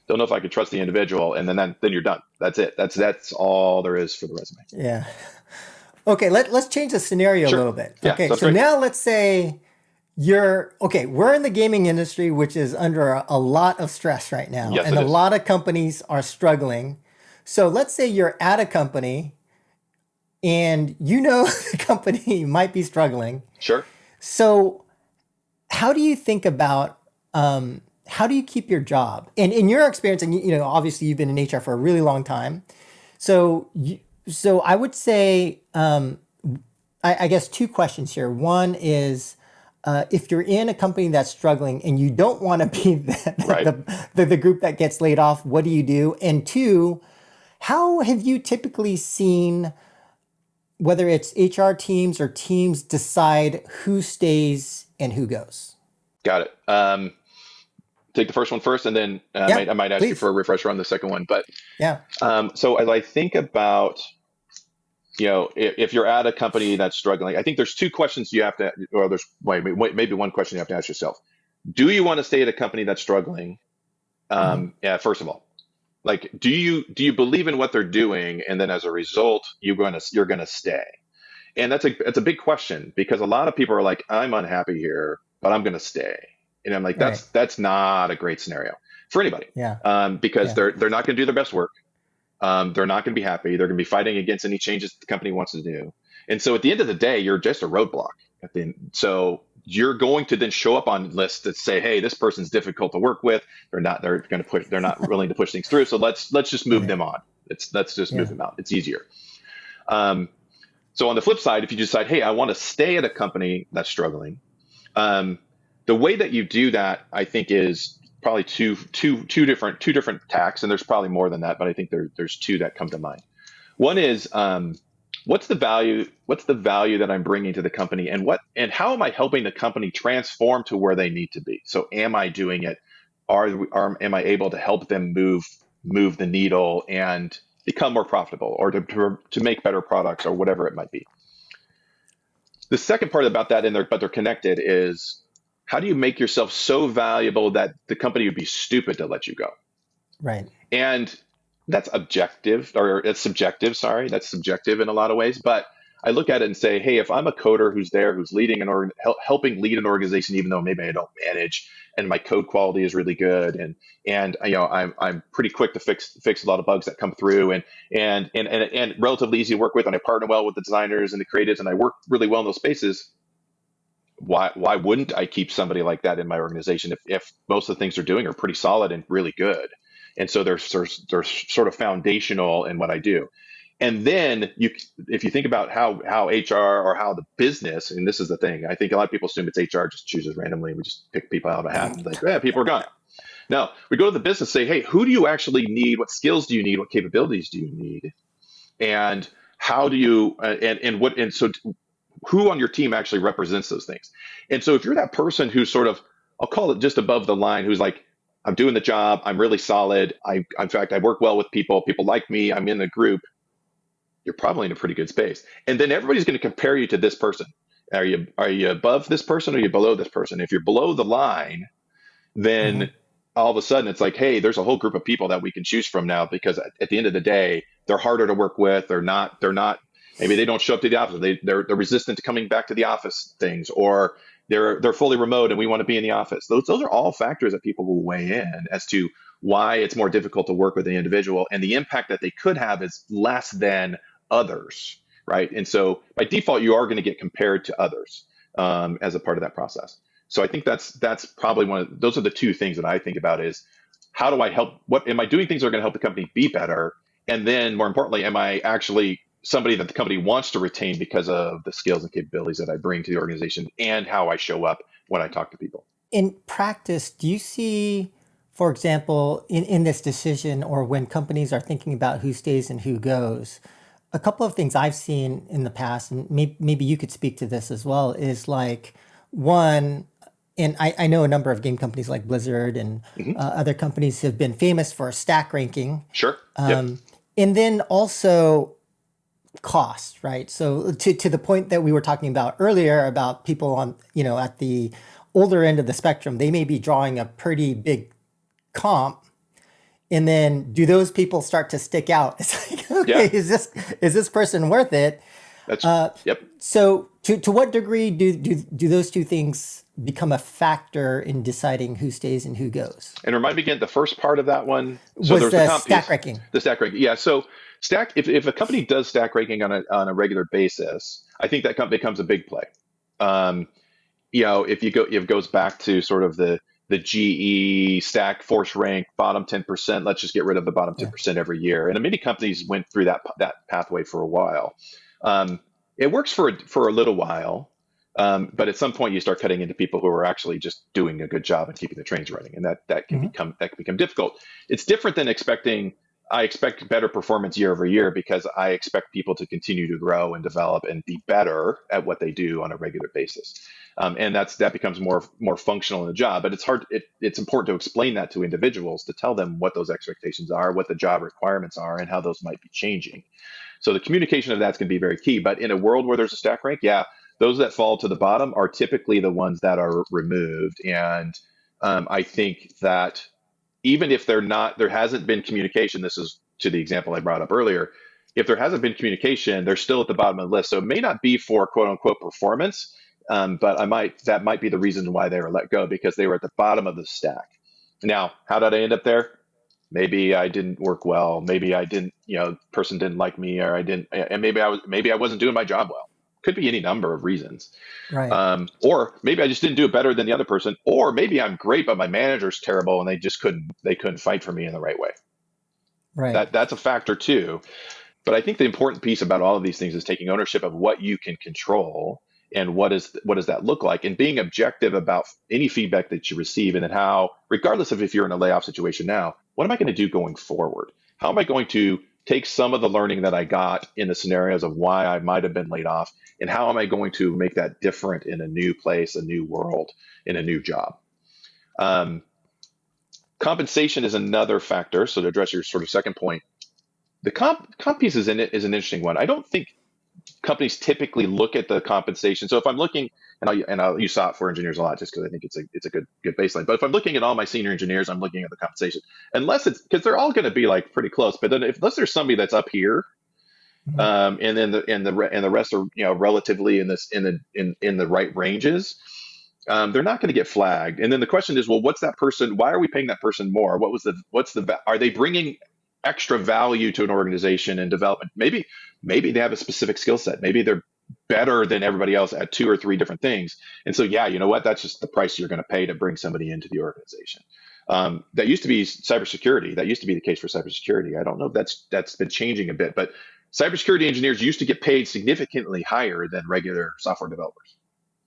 don't know if I could trust the individual, and then you're done. That's it. That's all there is for the resume. Yeah. Okay. Let's change the scenario a Sure. little bit. Yeah, Okay. sounds So great. now let's say we're in the gaming industry, which is under a lot of stress right now, Yes, and it a is. lot of companies are struggling. So let's say you're at a company and you know the company might be struggling. Sure. So how do you think about how do you keep your job? And in your experience, and you know, obviously you've been in HR for a really long time. So so I would say, I guess two questions here. One is, if you're in a company that's struggling and you don't want to be Right. the group that gets laid off, what do you do? And two, how have you typically seen whether it's HR teams or teams decide who stays and who goes? Got it. Take the first one first, and then Yeah, I might ask you for please. a refresher on the second one. But Yeah. so as I think about, if you're at a company that's struggling, I think there's two questions you have to, or there's maybe one question you have to ask yourself. Do you want to stay at a company that's struggling? Hmm. Yeah, first of all, like, do you believe in what they're doing, and then as a result, you're gonna stay? And that's a big question, because a lot of people are like, I'm unhappy here, but I'm gonna stay. And I'm like, Right. that's not a great scenario for anybody, Yeah. because Yeah. they're not gonna do their best work. They're not going to be happy. They're going to be fighting against any changes that the company wants to do. And so at the end of the day, you're just a roadblock at the end. So you're going to then show up on lists that say, hey, this person's difficult to work with. They're not willing to push things through. So let's just move Right. them on. Let's just move Yeah. them out. It's easier. Um, so on the flip side, if you decide, hey, I want to stay at a company that's struggling, um, the way that you do that, I think, is probably two different tacks, and there's probably more than that, but I think there's two that come to mind. One is, what's the value that I'm bringing to the company, and how am I helping the company transform to where they need to be? So am I doing it? Am I able to help them move the needle and become more profitable, or to make better products, or whatever it might be? The second part about that, but they're connected, is how do you make yourself so valuable that the company would be stupid to let you go? Right. And that's objective, or it's subjective. Sorry, that's subjective in a lot of ways. But I look at it and say, hey, if I'm a coder who's there, who's leading helping lead an organization, even though maybe I don't manage, and my code quality is really good, and I'm pretty quick to fix a lot of bugs that come through, and relatively easy to work with, and I partner well with the designers and the creatives, and I work really well in those spaces. Why wouldn't I keep somebody like that in my organization if most of the things they're doing are pretty solid and really good? And so they're sort of foundational in what I do. And then if you think about how HR, or how the business, and this is the thing, I think a lot of people assume it's HR just chooses randomly, and we just pick people out of a hat and like, yeah, people are gone. Now we go to the business, say, hey, who do you actually need? What skills do you need? What capabilities do you need? And how do you and so who on your team actually represents those things? And so if you're that person who's sort of, I'll call it just above the line, who's like, I'm doing the job, I'm really solid, in fact, I work well with people like me, I'm in the group, you're probably in a pretty good space. And then everybody's going to compare you to this person. Are you above this person, or are you below this person? If you're below the line, Hmm. then all of a sudden it's like, hey, there's a whole group of people that we can choose from now, because at the end of the day, they're harder to work with. They're not, maybe they don't show up to the office. They're resistant to coming back to the office things, or they're fully remote and we want to be in the office. Those are all factors that people will weigh in as to why it's more difficult to work with the individual, and the impact that they could have is less than others, right? And so by default, you are going to get compared to others, as a part of that process. So I think that's probably those are the two things that I think about, is how do I help? What am I doing? Things that are going to help the company be better, and then more importantly, am I actually somebody that the company wants to retain because of the skills and capabilities that I bring to the organization, and how I show up when I talk to people? In practice, do you see, for example, in this decision or when companies are thinking about who stays and who goes, a couple of things I've seen in the past, and maybe you could speak to this as well, is like one, and I know a number of game companies like Blizzard and Hmm. other companies have been famous for stack ranking. Sure. Yep. Um, and then also cost, right? So to the point that we were talking about earlier about people on, at the older end of the spectrum, they may be drawing a pretty big comp. And then do those people start to stick out? It's like, okay, Yeah. is this person worth it? That's yep. So to what degree do those two things become a factor in deciding who stays and who goes? And remind me again the first part of that one. So Was there's the the comp stack piece, ranking? the stack ranking. Yeah. So stack if a company does stack ranking on a regular basis, I think that company becomes a big play. Um, if you go, if it goes back to sort of the GE stack force rank bottom 10%, let's just get rid of the bottom Yeah. 10% every year. And many companies went through that pathway for a while. Um, it works for a little while, but at some point you start cutting into people who are actually just doing a good job and keeping the trains running, and Mhm. that can become difficult. It's different than expecting. I expect better performance year over year because I expect people to continue to grow and develop and be better at what they do on a regular basis. And that becomes more functional in the job. But it's hard. It's important to explain that to individuals to tell them what those expectations are, what the job requirements are, and how those might be changing. So the communication of that's going to be very key. But in a world where there's a stack rank, yeah, those that fall to the bottom are typically the ones that are removed. And I think that even if they're not, there hasn't been communication. This is to the example I brought up earlier. If there hasn't been communication, they're still at the bottom of the list. So it may not be for quote unquote performance, but that might be the reason why they were let go because they were at the bottom of the stack. Now, how did I end up there? Maybe I didn't work well. Maybe I didn't, person didn't like me, or I didn't, and maybe I wasn't doing my job well. Could be any number of reasons. Right. Or maybe I just didn't do it better than the other person. Or maybe I'm great, but my manager's terrible, and they couldn't fight for me in the right way. Right. That's a factor too. But I think the important piece about all of these things is taking ownership of what you can control and what does that look like, and being objective about any feedback that you receive, and then how, regardless of if you're in a layoff situation now, what am I going to do going forward? How am I going to take some of the learning that I got in the scenarios of why I might have been laid off, and how am I going to make that different in a new place, a new world, in a new job? Um, Compensation is another factor. So to address your sort of second point, the comp piece is is an interesting one. I don't think companies typically look at the compensation. So if I'm looking, I'll use software engineers a lot just because I think it's a good baseline. But if I'm looking at all my senior engineers, I'm looking at the compensation, unless it's because they're all going to be like pretty close. But then unless there's somebody that's up here, Mhm. and then the rest are relatively in the right ranges, they're not going to get flagged. And then the question is, well, what's that person? Why are we paying that person more? Are they bringing extra value to an organization and development? Maybe they have a specific skill set. Maybe they're better than everybody else at two or three different things. And so, yeah, you know what? That's just the price you're going to pay to bring somebody into the organization. That used to be cybersecurity. That used to be the case for cybersecurity. I don't know if that's been changing a bit, but cybersecurity engineers used to get paid significantly higher than regular software developers.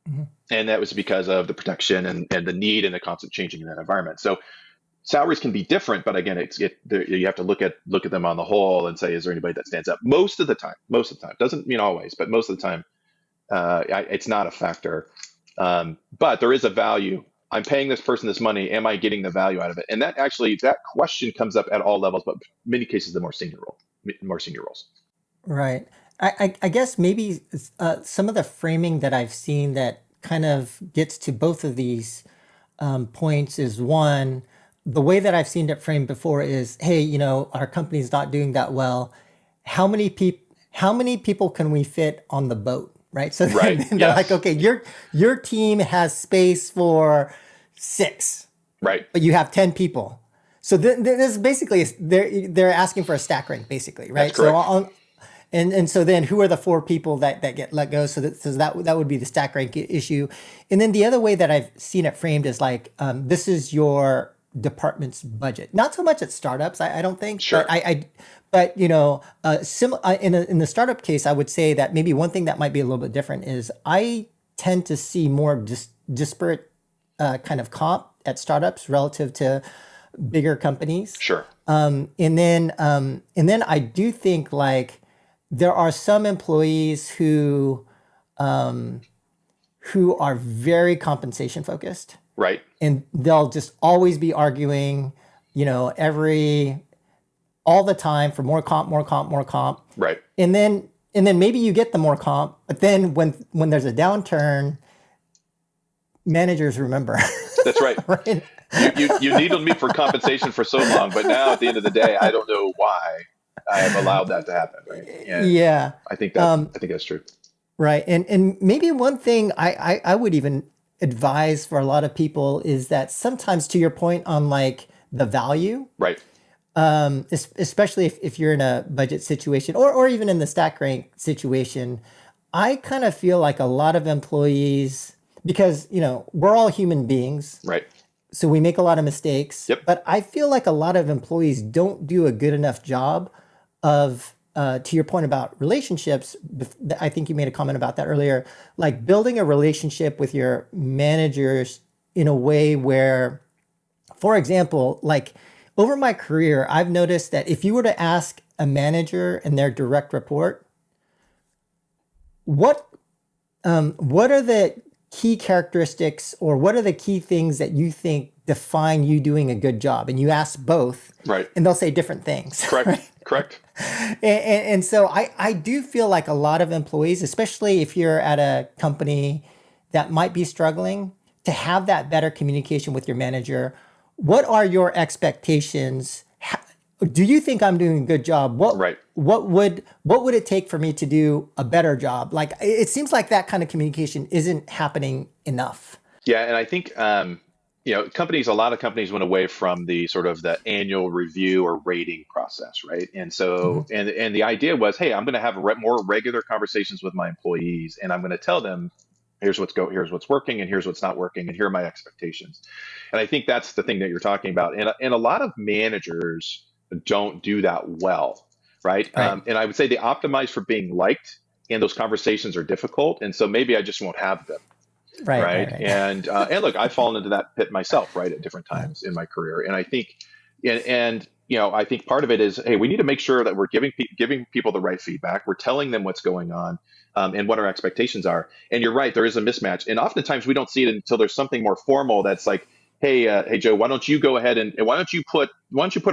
Mhm. And that was because of the protection and the need and the constant changing in that environment. So salaries can be different, but again, you have to look at them on the whole and say, is there anybody that stands up? Most of the time, doesn't mean always, but most of the time, it's not a factor. But there is a value. I'm paying this person this money. Am I getting the value out of it? And that question comes up at all levels, but in many cases, the more senior roles. Right. I guess maybe some of the framing that I've seen that kind of gets to both of these points is one, the way that I've seen it framed before is, hey, our company's not doing that well. How many people can we fit on the boat? Right. So Right. then they're like, Yes. okay, your team has space for 6, Right. but you have 10 people. So this basically is they're asking for a stack rank, basically, That's right? So correct. and so then who are the 4 people that get let go? So that would be the stack rank issue. And then the other way that I've seen it framed is like, this is your department's budget. Not so much at startups, I don't think, but Sure. but in the startup case, I would say that maybe one thing that might be a little bit different is I tend to see more disparate kind of comp at startups relative to bigger companies. Sure. And then I do think like there are some employees who are very compensation focused, Right. and they'll just always be arguing, all the time for more comp, more comp, more comp. Right. And then maybe you get the more comp, but then when there's a downturn, managers remember. That's right. Right? You needled me for compensation for so long, but now at the end of the day, I don't know why. I have allowed that to happen, right? And Yeah. I think that's true. Right. And maybe one thing I would even advise for a lot of people is that sometimes, to your point on like the value, Right. especially if you're in a budget situation or even in the stack rank situation, I kind of feel like a lot of employees, because, we're all human beings, Right. so we make a lot of mistakes, Yep. but I feel like a lot of employees don't do a good enough job of, to your point about relationships. I think you made a comment about that earlier, like building a relationship with your managers in a way where, for example, like over my career, I've noticed that if you were to ask a manager and their direct report, what what are the key characteristics or what are the key things that you think define you doing a good job? And you ask both, Right. and they'll say different things. Correct. Right? Correct. And so I do feel like a lot of employees, especially if you're at a company that might be struggling, to have that better communication with your manager. What are your expectations? Do you think I'm doing a good job? Right. What would it take for me to do a better job? Like it seems like that kind of communication isn't happening enough. Yeah, and I think a lot of companies went away from the sort of the annual review or rating process, right? And Hmm. so, and the idea was, hey, I'm going to have more regular conversations with my employees, and I'm going to tell them, here's what's working, and here's what's not working, and here are my expectations. And I think that's the thing that you're talking about. And a lot of managers don't do that well, right? Right. And I would say they optimize for being liked, and those conversations are difficult, and so maybe I just won't have them, Right. Right. right? Right. And look, I've fallen into that pit myself, right, at different Yeah. times in my career. And I think, and I think part of it is, hey, we need to make sure that we're giving people the right feedback. We're telling them what's going on, and what our expectations are. And you're right, there is a mismatch, and oftentimes we don't see it until there's something more formal that's like, hey Joe, why don't you go ahead and why don't you put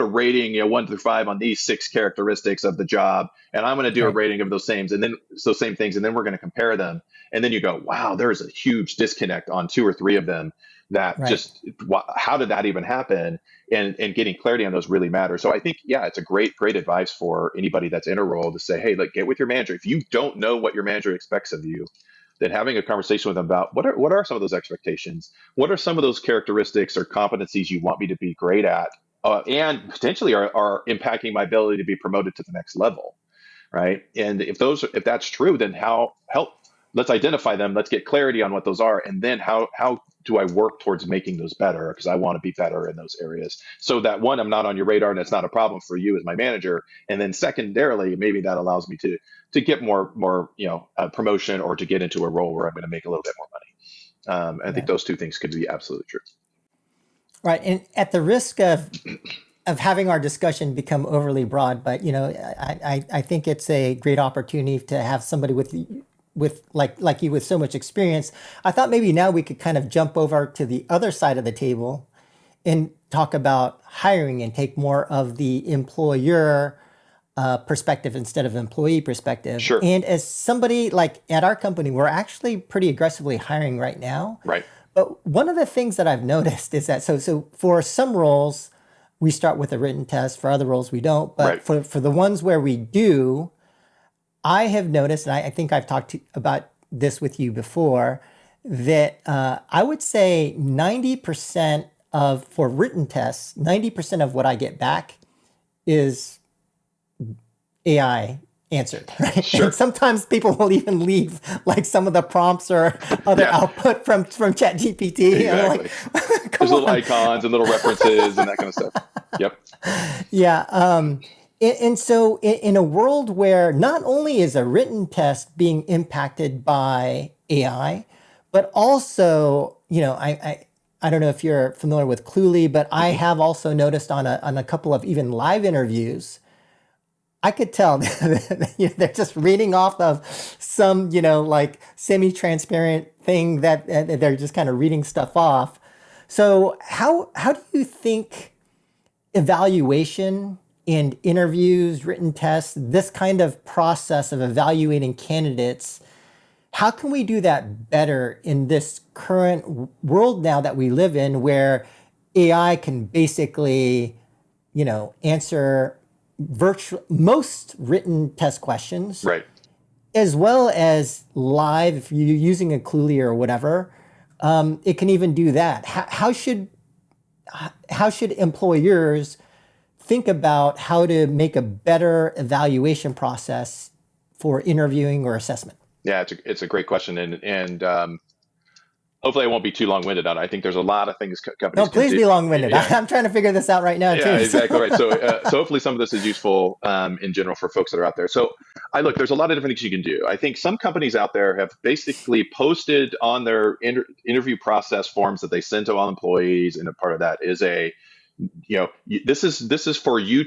a rating, 1 through 5 on these 6 characteristics of the job, and I'm going to do a Right. rating of those same things, and then we're going to compare them, and then you go, wow, there's a huge disconnect on 2 or 3 of them. That Right. just how did that even happen? And getting clarity on those really matters. So I think, yeah, it's a great advice for anybody that's in a role to say, hey, like, get with your manager. If you don't know what your manager expects of you, then having a conversation with them about what are some of those expectations, what are some of those characteristics or competencies you want me to be great at, and potentially are impacting my ability to be promoted to the next level, right? And if that's true, then how help let's identify them, let's get clarity on what those are, and then how do I work towards making those better, because I want to be better in those areas, so that one, I'm not on your radar and it's not a problem for you as my manager, and then secondarily, maybe that allows me to get more promotion, or to get into a role where I'm going to make a little bit more money. I think Yeah. those two things could be absolutely true. Right. And at the risk of having our discussion become overly broad, but I think it's a great opportunity to have somebody with like you with so much experience. I thought maybe now we could kind of jump over to the other side of the table and talk about hiring and take more of the employer perspective instead of employee perspective. Sure. And as somebody like at our company, we're actually pretty aggressively hiring right now. Right. But one of the things that I've noticed is that so for some roles, we start with a written test. For other roles, we don't. But Right. for the ones where we do, I have noticed, and I think I've about this with you before, that I would say 90% of, for written tests, 90% of what I get back is AI answered, right? And Sure. sometimes people will even leave like some of the prompts or other Yeah. output from ChatGPT. And I'm Exactly. like, come There's little on. icons and little references and that kind of stuff. Yep. Yeah. And so in a world where not only is a written test being impacted by AI, but also, I don't know if you're familiar with Cluely, but I Hmm. have also noticed on a couple of even live interviews, I could tell that, they're just reading off of some, like semi-transparent thing that they're just kind of reading stuff off. So how do you think evaluation and interviews, written tests, this kind of process of evaluating candidates, how can we do that better in this current world now that we live in, where AI can basically, answer most written test questions, Right. as well as live, if you're using a Cluely or whatever, it can even do that. How should employers think about how to make a better evaluation process for interviewing or assessment? Yeah, it's a great question, and hopefully I won't be too long-winded on it. I think there's a lot of things No, companies can please do. be long-winded. Yeah, I'm trying to figure this out right now yeah, too. exactly right. So hopefully some of this is useful in general for folks that are out there. So I look, there's a lot of different things you can do. I think some companies out there have basically posted on their interview process forms that they send to all employees, and a part of that is this is for you're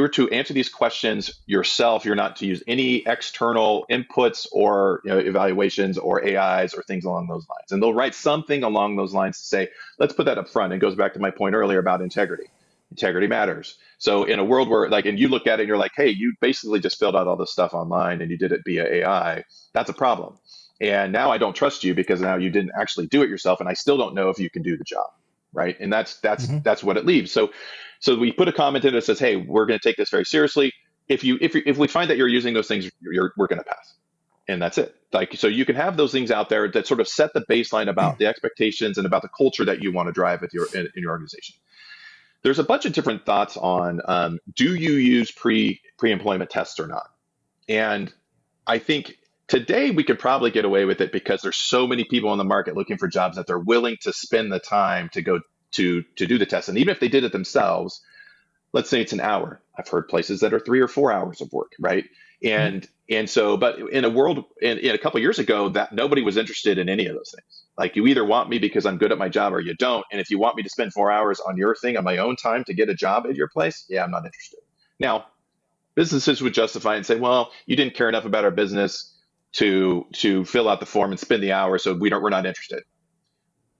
to answer these questions yourself. You're not to use any external inputs or evaluations or AIs or things along those lines. And they'll write something along those lines to say, let's put that up front. And it goes back to my point earlier about integrity. Integrity matters. So in a world where and you look at it and you're like, hey, you basically just filled out all this stuff online and you did it via AI, that's a problem. And now I don't trust you because now you didn't actually do it yourself, and I still don't know if you can do the job, right? And that's that's Hmm. that's what it leaves. So we put a comment in that says, hey, we're going to take this very seriously. If we find that you're using those things, we're going to pass, and that's it. So you can have those things out there that sort of set the baseline about the expectations and about the culture that you want to drive with in your organization. There's a bunch of different thoughts on do you use pre-employment tests or not? And I think today we could probably get away with it because there's so many people on the market looking for jobs that they're willing to spend the time to go to do the test. And even if they did it themselves, let's say it's an hour. I've heard places that are 3 or 4 hours of work, right? Hmm. And so, but in a world in a couple of years ago, that nobody was interested in any of those things. Like, you either want me because I'm good at my job or you don't. And if you want me to spend 4 hours on your thing on my own time to get a job at your place, yeah, I'm not interested. Now, businesses would justify and say, well, you didn't care enough about our business to fill out the form and spend the hour, so we're not interested.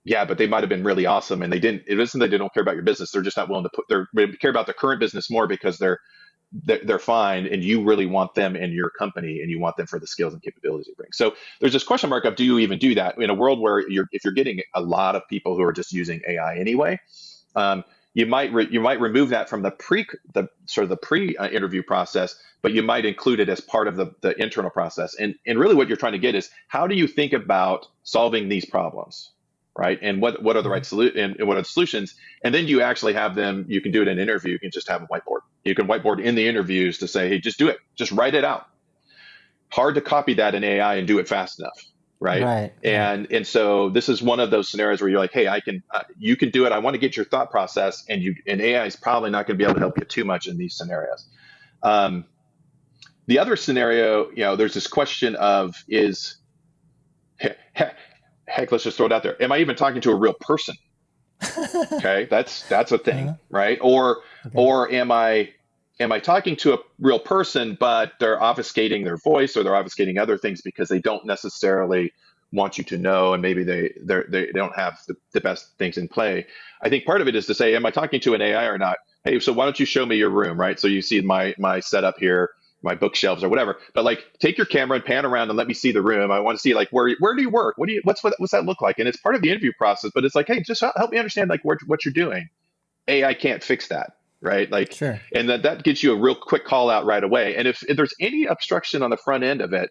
Yeah, but they might have been really awesome, and they didn't. It isn't that they don't care about your business; they're just not willing to they care about their current business more because they're fine, and you really want them in your company, and you want them for the skills and capabilities they bring. So there's this question mark of, do you even do that in a world where if you're getting a lot of people who are just using AI anyway? Um, you might remove that from the sort of the pre interview process, but you might include it as part of the internal process. And really what you're trying to get is, how do you think about solving these problems, right? And what are the right and what are the solutions? And then you actually have them. You can do it in an interview. You can just have a whiteboard. You can whiteboard in the interviews to say, hey, just do it. Just write it out. Hard to copy that in AI and do it fast enough, right? Right, right. And so this is one of those scenarios where you're like, hey, you can do it. I want to get your thought process, and AI is probably not going to be able to help you too much in these scenarios. Um, the other scenario, there's this question of heck, let's just throw it out there. Am I even talking to a real person? Okay, that's a thing, Uh, right? Or okay. or am I talking to a real person, but they're obfuscating their voice or they're obfuscating other things because they don't necessarily want you to know, and maybe they don't have the best things in play. I think part of it is to say, am I talking to an AI or not? Hey, so why don't you show me your room, right? So you see my setup here, my bookshelves or whatever. But like, take your camera and pan around and let me see the room. I want to see, like, where do you work? What's that look like? And it's part of the interview process, but it's like, hey, just help me understand like what you're doing. AI can't fix that, right? Like, Sure. and that gets you a real quick call out right away. And if there's any obstruction on the front end of it,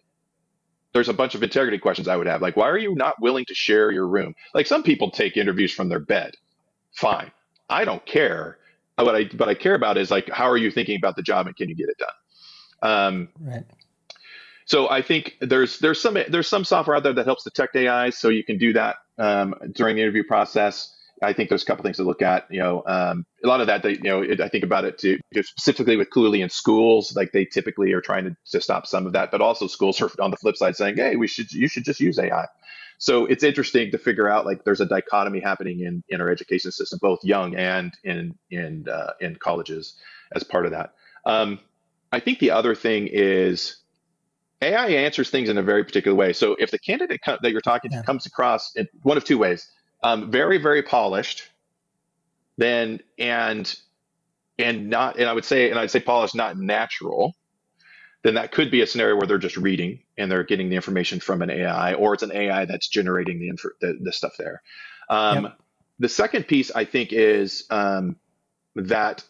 there's a bunch of integrity questions I would have. Like, why are you not willing to share your room? Like, some people take interviews from their bed. Fine. I don't care. What I care about is, like, how are you thinking about the job and can you get it done? Right. So I think there's some software out there that helps detect AIs, so you can do that during the interview process. I think there's a couple things to look at. A lot of that, I think about it specifically with Cluely in schools. Like, they typically are trying to stop some of that, but also schools are on the flip side saying, hey, you should just use AI. So it's interesting to figure out, like, there's a dichotomy happening in our education system, both young and in colleges as part of that. I think the other thing is, AI answers things in a very particular way. So if the candidate that you're talking to Yeah. comes across in one of two ways, very, very polished, then I'd say polished, not natural, then that could be a scenario where they're just reading and they're getting the information from an AI, or it's an AI that's generating the stuff there. Um, Yep. the second piece, I think, is that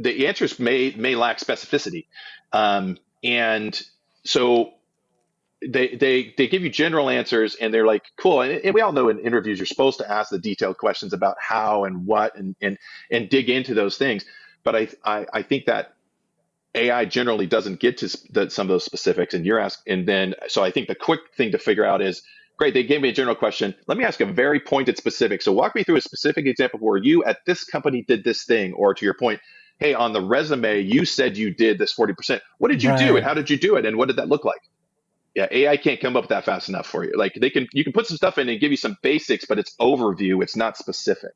the answers may lack specificity, and so they give you general answers, and they're like cool. And we all know in interviews you're supposed to ask the detailed questions about how and what and dig into those things. But I think that AI generally doesn't get to some of those specifics, and you're asking, and then so I think the quick thing to figure out is, great, they gave me a general question. Let me ask a very pointed specific. So walk me through a specific example where you at this company did this thing, or to your point, hey, on the resume you said you did this 40%. What did you do, and Right. how did you do it, and what did that look like? Yeah, AI can't come up with that fast enough for you. Like you can put some stuff in and give you some basics, but it's overview. It's not specific.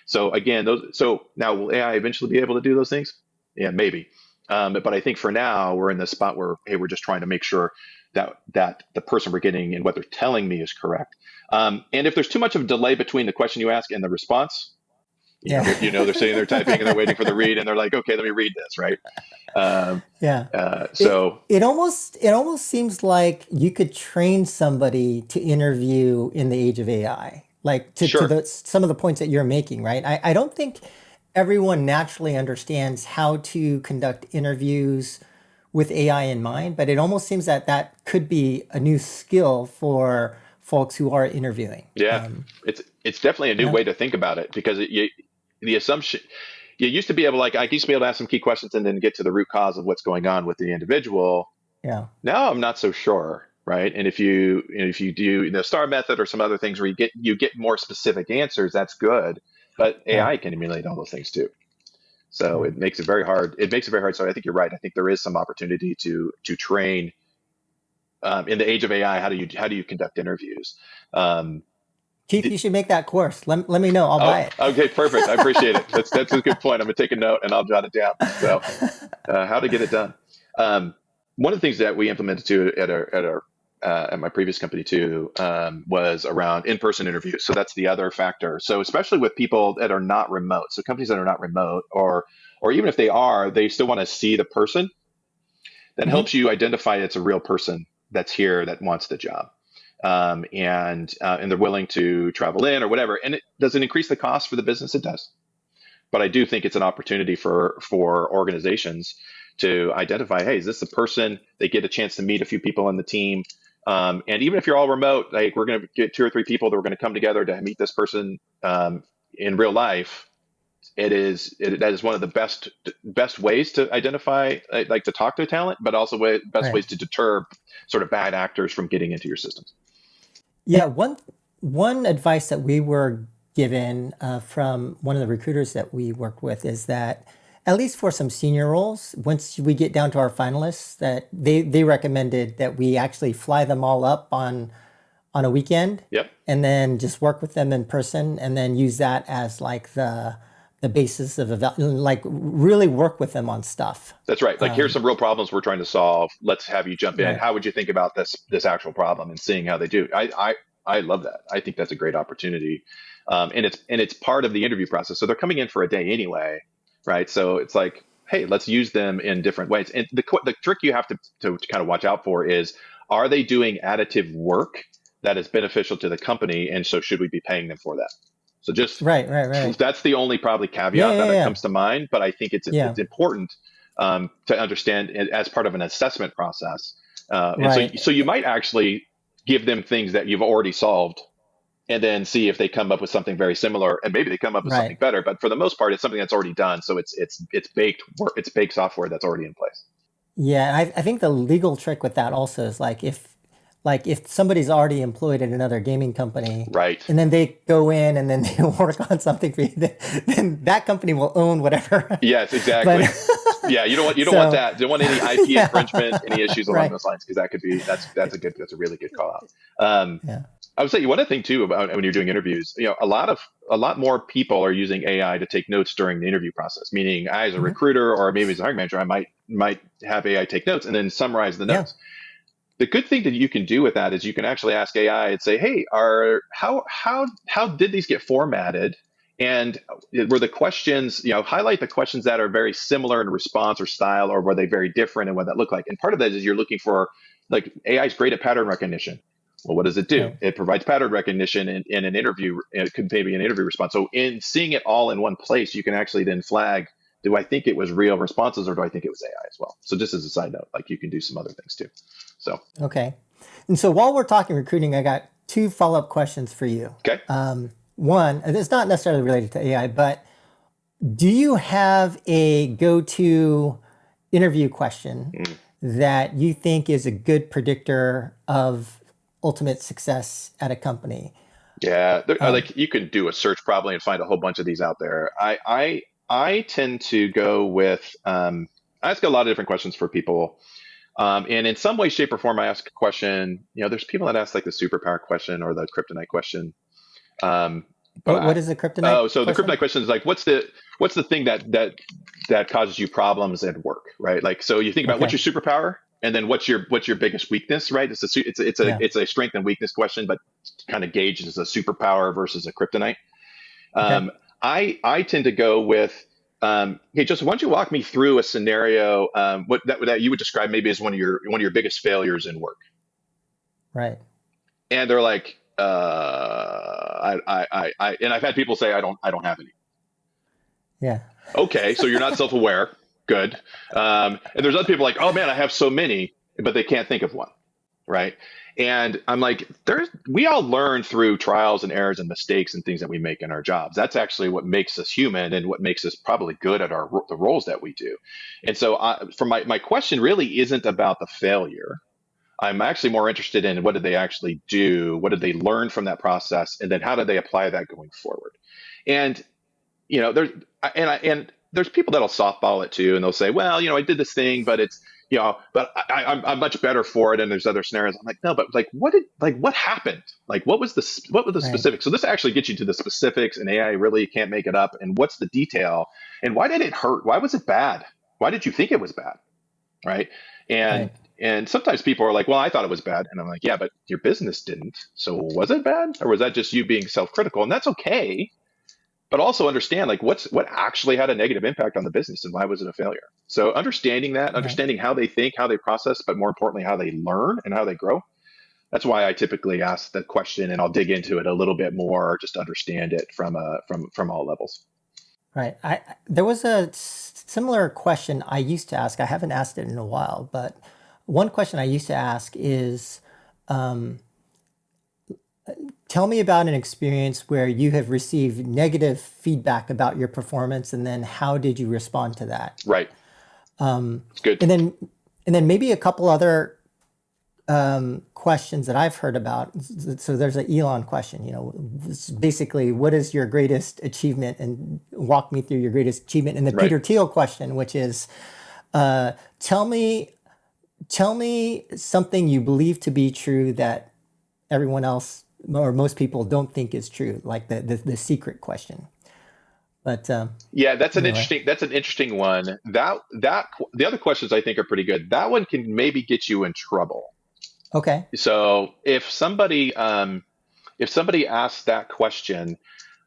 So again, those. So now will AI eventually be able to do those things? Yeah, maybe. But I think for now we're in this spot where hey, we're just trying to make sure that the person we're getting and what they're telling me is correct. And if there's too much of a delay between the question you ask and the response, Yeah. they're sitting there typing and they're waiting for the read, and they're like, okay, let me read this, right? Um, Yeah. It so it almost seems like you could train somebody to interview in the age of AI. Like to sure. the some of the points that you're making, right? I don't think everyone naturally understands how to conduct interviews with AI in mind, but it almost seems that that could be a new skill for folks who are interviewing. Yeah, it's definitely a new Yeah. way to think about it because the assumption you used to be able like I used to be able to ask some key questions and then get to the root cause of what's going on with the individual. Yeah. Now I'm not so sure, right? And if you do the star method or some other things where you get more specific answers, that's good. But Right. AI can emulate all those things too. So Right. it makes it very hard. It makes it very hard. So I think you're right. I think there is some opportunity to train in the age of AI. How do you conduct interviews? Um, Keith, you should make that course. Let me know. I'll Oh, buy it. okay, perfect. I appreciate it. That's a good point. I'm gonna take a note and I'll jot it down. So, how to get it done? Um, one of the things that we implemented too at my previous company too was around in-person interviews. So that's the other factor. So especially with people that are not remote, so companies that are not remote, or even if they are, they still want to see the person. That Hmm. helps you identify it's a real person that's here that wants the job, and they're willing to travel in or whatever. And it doesn't increase the cost for the business. It does, but I do think it's an opportunity for organizations to identify, hey, is this the person? They get a chance to meet a few people on the team. And even if you're all remote, like we're going to get two or three people that are going to come together to meet this person in real life. That is one of the best ways to identify, like to talk to talent, but also best Right. ways to deter sort of bad actors from getting into your systems. Yeah. One advice that we were given from one of the recruiters that we work with is that at least for some senior roles, once we get down to our finalists, that they recommended that we actually fly them all up on a weekend Yep. and then just work with them in person and then use that as like the basis of like really work with them on stuff. That's right. Like, here's some real problems we're trying to solve. Let's have you jump in. Right. How would you think about this actual problem and seeing how they do? I love that. I think that's a great opportunity, and it's part of the interview process. So they're coming in for a day anyway, right? So it's like, hey, let's use them in different ways. And the trick you have to kind of watch out for is, are they doing additive work that is beneficial to the company, and so should we be paying them for that? So just Right. Right. Right. that's the only probably Yeah. caveat Yeah. that Yeah. comes to mind, but I think Yeah. it's important to understand it as part of an assessment process. And so Right. so you might actually give them things that you've already solved, and then see if they come up with something very similar, and maybe they come up with something Right. better. But for the most part, it's something that's already done, so it's baked work, it's baked software that's already in place. Yeah, I think the legal trick with that also is like if somebody's already employed at another gaming company Right. and then they go in and then they work on something for you, then that company will own whatever. Yes, But exactly. Yeah, you don't want so that. You don't want any IP yeah, infringement, any issues along right. those lines, because that could be that's a really good call out. Um, Yeah. I would say one other thing too about when you're doing interviews, a lot more people are using AI to take notes during the interview process. Meaning, I as a Hmm. recruiter or maybe as a hiring manager, I might have AI take notes and then summarize the Yeah. notes. The good thing that you can do with that is you can actually ask AI and say, "Hey, are how did these get formatted? And were the questions, highlight the questions that are very similar in response or style, or were they very different and what that looked like?" And part of that is you're looking for, like, AI is great at pattern recognition. Well, what does it do? Right. It provides pattern recognition in an interview. It could maybe an interview response. So in seeing it all in one place, you can actually then flag do I think it was real responses or do I think it was AI as well? So just as a side note, like you can do some other things too. So, Okay. And so while we're talking recruiting, I got two follow-up questions for you. okay. One, and it's not necessarily related to AI, but do you have a go-to interview question Mm. that you think is a good predictor of ultimate success at a company? Yeah, like you can do a search probably and find a whole bunch of these out there. I tend to go with I ask a lot of different questions for people, and in some way, shape, or form, I ask a question. There's people that ask like the superpower question or the kryptonite question. Um, but What is the kryptonite so the question? kryptonite question is like, what's the thing that causes you problems at work, right? Like, so you think about what's Okay. your superpower, and then what's your biggest weakness, right? Yeah. It's a strength and weakness question, but kind of gauges as a superpower versus a kryptonite. Okay. Um, I tend to go with, hey, Joseph, why don't you walk me through a scenario, what that you would describe maybe as one of your biggest failures in work, Right. and they're like, and I've had people say I don't have any. Yeah. Okay, so you're not self-aware. Good. And there's other people like, oh man, I have so many, but they can't think of one, right? And I'm like, we all learn through trials and errors and mistakes and things that we make in our jobs. That's actually what makes us human and what makes us probably good at the roles that we do. And so, for my question really isn't about the failure. I'm actually more interested in what did they actually do, what did they learn from that process, and then how did they apply that going forward. And there's and there's people that'll softball it too, and they'll say, well, I did this thing, but it's but I'm much better for it. And there's other scenarios. I'm like, no, but like, what happened? Like, what was the Right. specifics? So this actually gets you to the specifics, and AI really can't make it up. And what's the detail? And why did it hurt? Why was it bad? Why did you think it was bad? Right? And Right. and sometimes people are like, well, I thought it was bad, and I'm like, yeah, but your business didn't. So was it bad, or was that just you being self-critical? And that's okay, but also understand like what actually had a negative impact on the business and why was it a failure. So understanding that, Right. understanding how they think, how they process, but more importantly how they learn and how they grow. That's why I typically ask the question, and I'll dig into it a little bit more, just to understand it from all levels. Right. There was a similar question I used to ask. I haven't asked it in a while, but one question I used to ask is, tell me about an experience where you have received negative feedback about your performance, and then how did you respond to that? Right. It's good. And then, and then maybe a couple other questions that I've heard about. So there's an Elon question, basically, what is your greatest achievement, and walk me through your greatest achievement. And the Right. Peter Thiel question, which is, tell me, tell me something you believe to be true that everyone else or most people don't think is true, like the secret question. But Yeah, anyway, that's an interesting one. That the other questions I think are pretty good. That one can maybe get you in trouble. okay, So if somebody asks that question,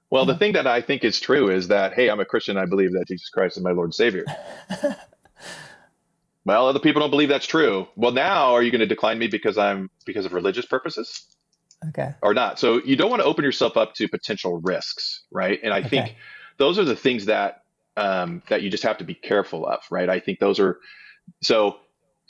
well, the uh, thing that I think is true is that, hey, I'm a Christian. I believe that Jesus Christ is my Lord and Savior. Well, other people don't believe that's true. Well, now are you going to decline me because of religious purposes okay, or not? So you don't want to open yourself up to potential risks, right? And I okay, think those are the things that you just have to be careful of, right? I think those are so.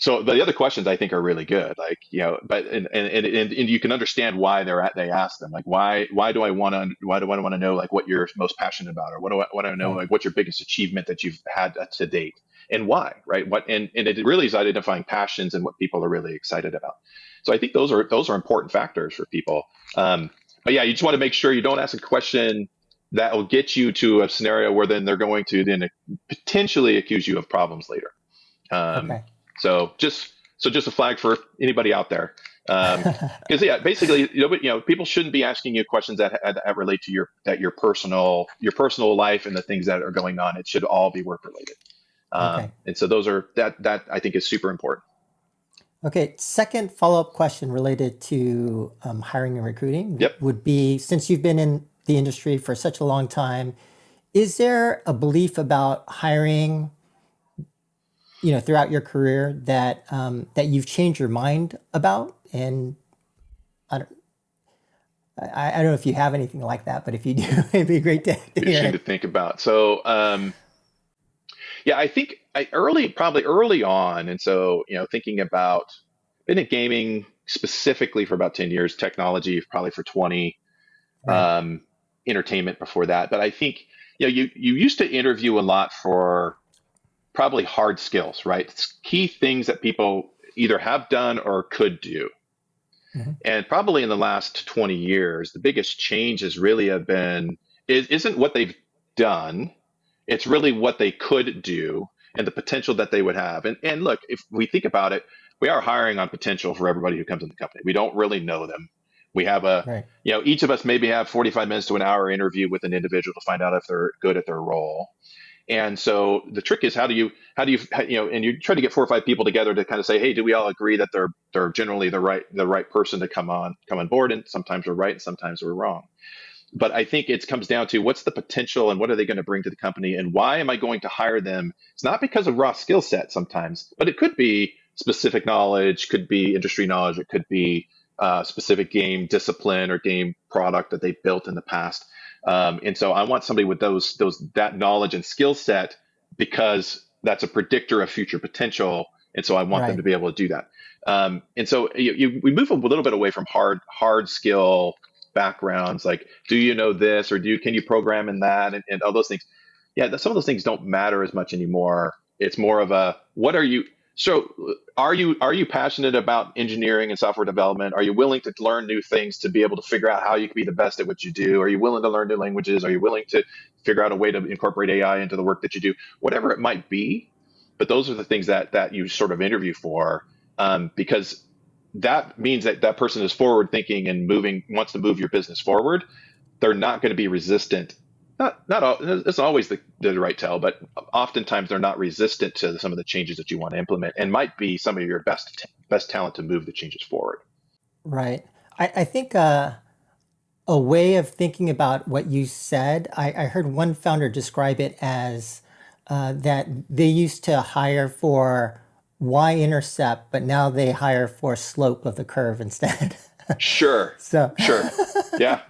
But the other questions I think are really good, like but and you can understand why they ask them, like why do I want to know like what you're most passionate about, or what do I know right, like what's your biggest achievement that you've had to date, and why, right? And it really is identifying passions and what people are really excited about. So I think those are important factors for people. But yeah, you just want to make sure you don't ask a question that will get you to a scenario where then they're going to then potentially accuse you of problems later. Um, okay. so just a flag for anybody out there. Because yeah, basically, people shouldn't be asking you questions that relate to your personal life and the things that are going on. It should all be work related. Okay. And so those are that I think is super important. Okay, second follow-up question related to hiring and recruiting Yep. would be, since you've been in the industry for such a long time, is there a belief about hiring, throughout your career that you've changed your mind about? And I don't, I don't know if you have anything like that, but if you do, it'd be great to hear Interesting to it. think about. So Yeah, I think probably early on, and so thinking about been in gaming specifically for about 10 years, technology probably for 20, Right. um, entertainment before that. But I think you used to interview a lot for probably hard skills, right? It's key things that people either have done or could do. Hmm. And probably in the last 20 years, the biggest changes really have been isn't what they've done, it's really what they could do and the potential that they would have. And look, if we think about it, we are hiring on potential for everybody who comes in the company. We don't really know them. We have Right. each of us maybe have 45 minutes to an hour interview with an individual to find out if they're good at their role. And so the trick is and you try to get 4 or 5 people together to kind of say, hey, do we all agree that they're generally the right person to come on board? And sometimes we're right and sometimes we're wrong. But I think it comes down to what's the potential and what are they going to bring to the company and why am I going to hire them? It's not because of raw skill set sometimes, but it could be specific knowledge, could be industry knowledge, it could be specific game discipline or game product that they built in the past. And so I want somebody with that knowledge and skill set because that's a predictor of future potential. And so I want them Right. to be able to do that. And so we move a little bit away from hard skill backgrounds, like do you know this or can you program in that and all those things. Yeah, some of those things don't matter as much anymore. It's more of a what are you so are you passionate about engineering and software development? Are you willing to learn new things to be able to figure out how you can be the best at what you do? Are you willing to learn new languages? Are you willing to figure out a way to incorporate AI into the work that you do? Whatever it might be, but those are the things that you sort of interview for, because that means that that person is forward thinking and wants to move your business forward. They're not going to be resistant. Not all, it's always the right tell, but oftentimes they're not resistant to some of the changes that you want to implement, and might be some of your best talent to move the changes forward. Right. I think a way of thinking about what you said, I heard one founder describe it as that they used to hire for y-intercept, but now they hire for slope of the curve instead. Sure, So, sure, yeah,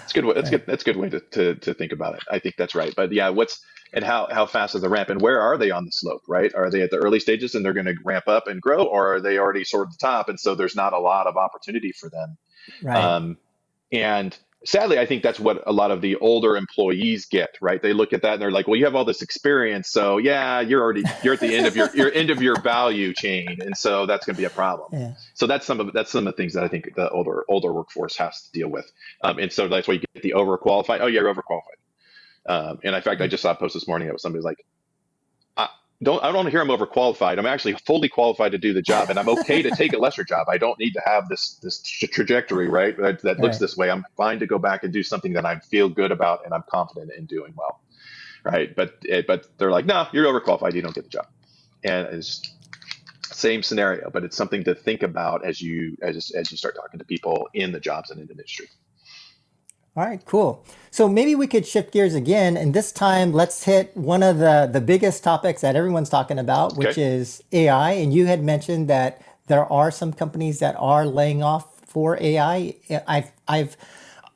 it's good. That's right, good. That's a good way to think about it. I think that's right. But yeah, and how fast is the ramp, and where are they on the slope? Right? Are they at the early stages and they're going to ramp up and grow, or are they already sort of the top, and so there's not a lot of opportunity for them? right, Um, and sadly, I think that's what a lot of the older employees get, right? They look at that and they're like, well, you have all this experience. So yeah, you're at the end of your value chain. And so that's going to be a problem. yeah, So that's some of the things that I think the older workforce has to deal with. And so that's why you get the overqualified. Oh yeah, you're overqualified. And in fact, I just saw a post this morning that was somebody like, I I don't want to hear I'm overqualified. I'm actually fully qualified to do the job, and I'm okay to take a lesser job. I don't need to have this trajectory, right? That looks right. this way. I'm fine to go back and do something that I feel good about and I'm confident in doing well, right? But they're like, no, you're overqualified. You don't get the job, and it's same scenario. But it's something to think about as you start talking to people in the jobs and in the industry. All right, cool. So maybe we could shift gears again, and this time let's hit one of the biggest topics that everyone's talking about, which Okay. is AI. And you had mentioned that there are some companies that are laying off for AI.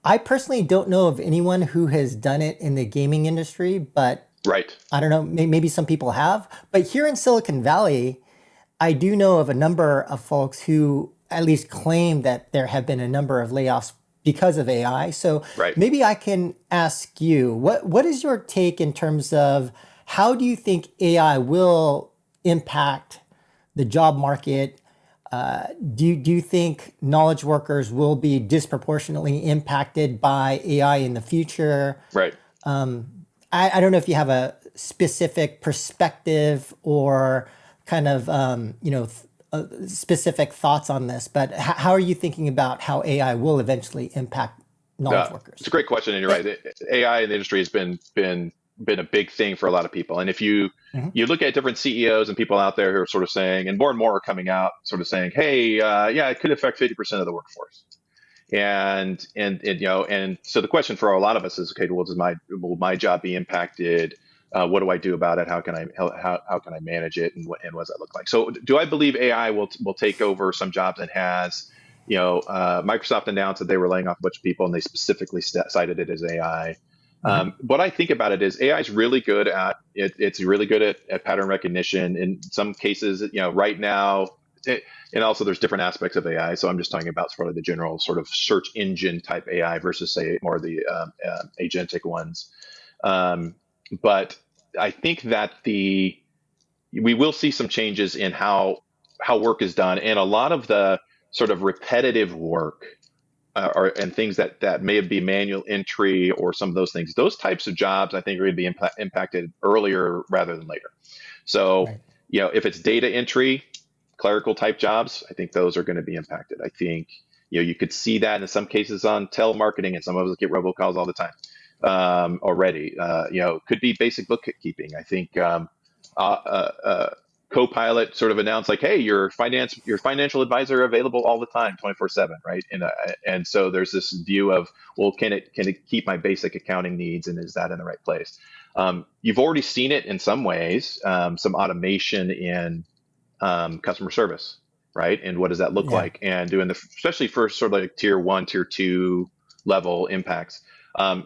I personally don't know of anyone who has done it in the gaming industry, but Right. I don't know, maybe some people have. But here in Silicon Valley, I do know of a number of folks who at least claim that there have been a number of layoffs because of AI. So Right. maybe I can ask you, what is your take in terms of how do you think AI will impact the job market? Do you think knowledge workers will be disproportionately impacted by AI in the future? Right. I don't know if you have a specific perspective or kind of specific thoughts on this, but how are you thinking about how AI will eventually impact knowledge It's workers? a great question, and you're right. AI in the industry has been a big thing for a lot of people. And if Mhm. you look at different CEOs and people out there who are sort of saying, and more are coming out, sort of saying, hey, yeah, it could affect 50% of the workforce. And so the question for a lot of us is, okay, well, will my job be impacted? What do I do about it? How can I manage it? And what does that look like? So do I believe AI will take over some jobs and has? Microsoft announced that they were laying off a bunch of people, and they specifically cited it as AI. Hmm. What I think about it is AI is really good at it. It's really good at pattern recognition. In some cases, right now, it, and also there's different aspects of AI. So I'm just talking about sort of the general sort of search engine type AI versus say more of the agentic ones. Um, but I think that we will see some changes in how work is done, and a lot of the sort of repetitive work and things that may be manual entry or some of those things. Those types of jobs, I think, are going to be impacted earlier rather than later. So, Right. if it's data entry, clerical type jobs, I think those are going to be impacted. I think, you could see that in some cases on telemarketing, and some of us get robocalls all the time already. Could be basic bookkeeping. I think Copilot sort of announced like, hey, your financial advisor available all the time, 24/7, right? And so there's this view of, well, can it keep my basic accounting needs, and is that in the right place? You've already seen it in some ways, some automation in customer service, right? And what does that look Yeah. like? And doing especially for sort of like tier one, tier two level impacts.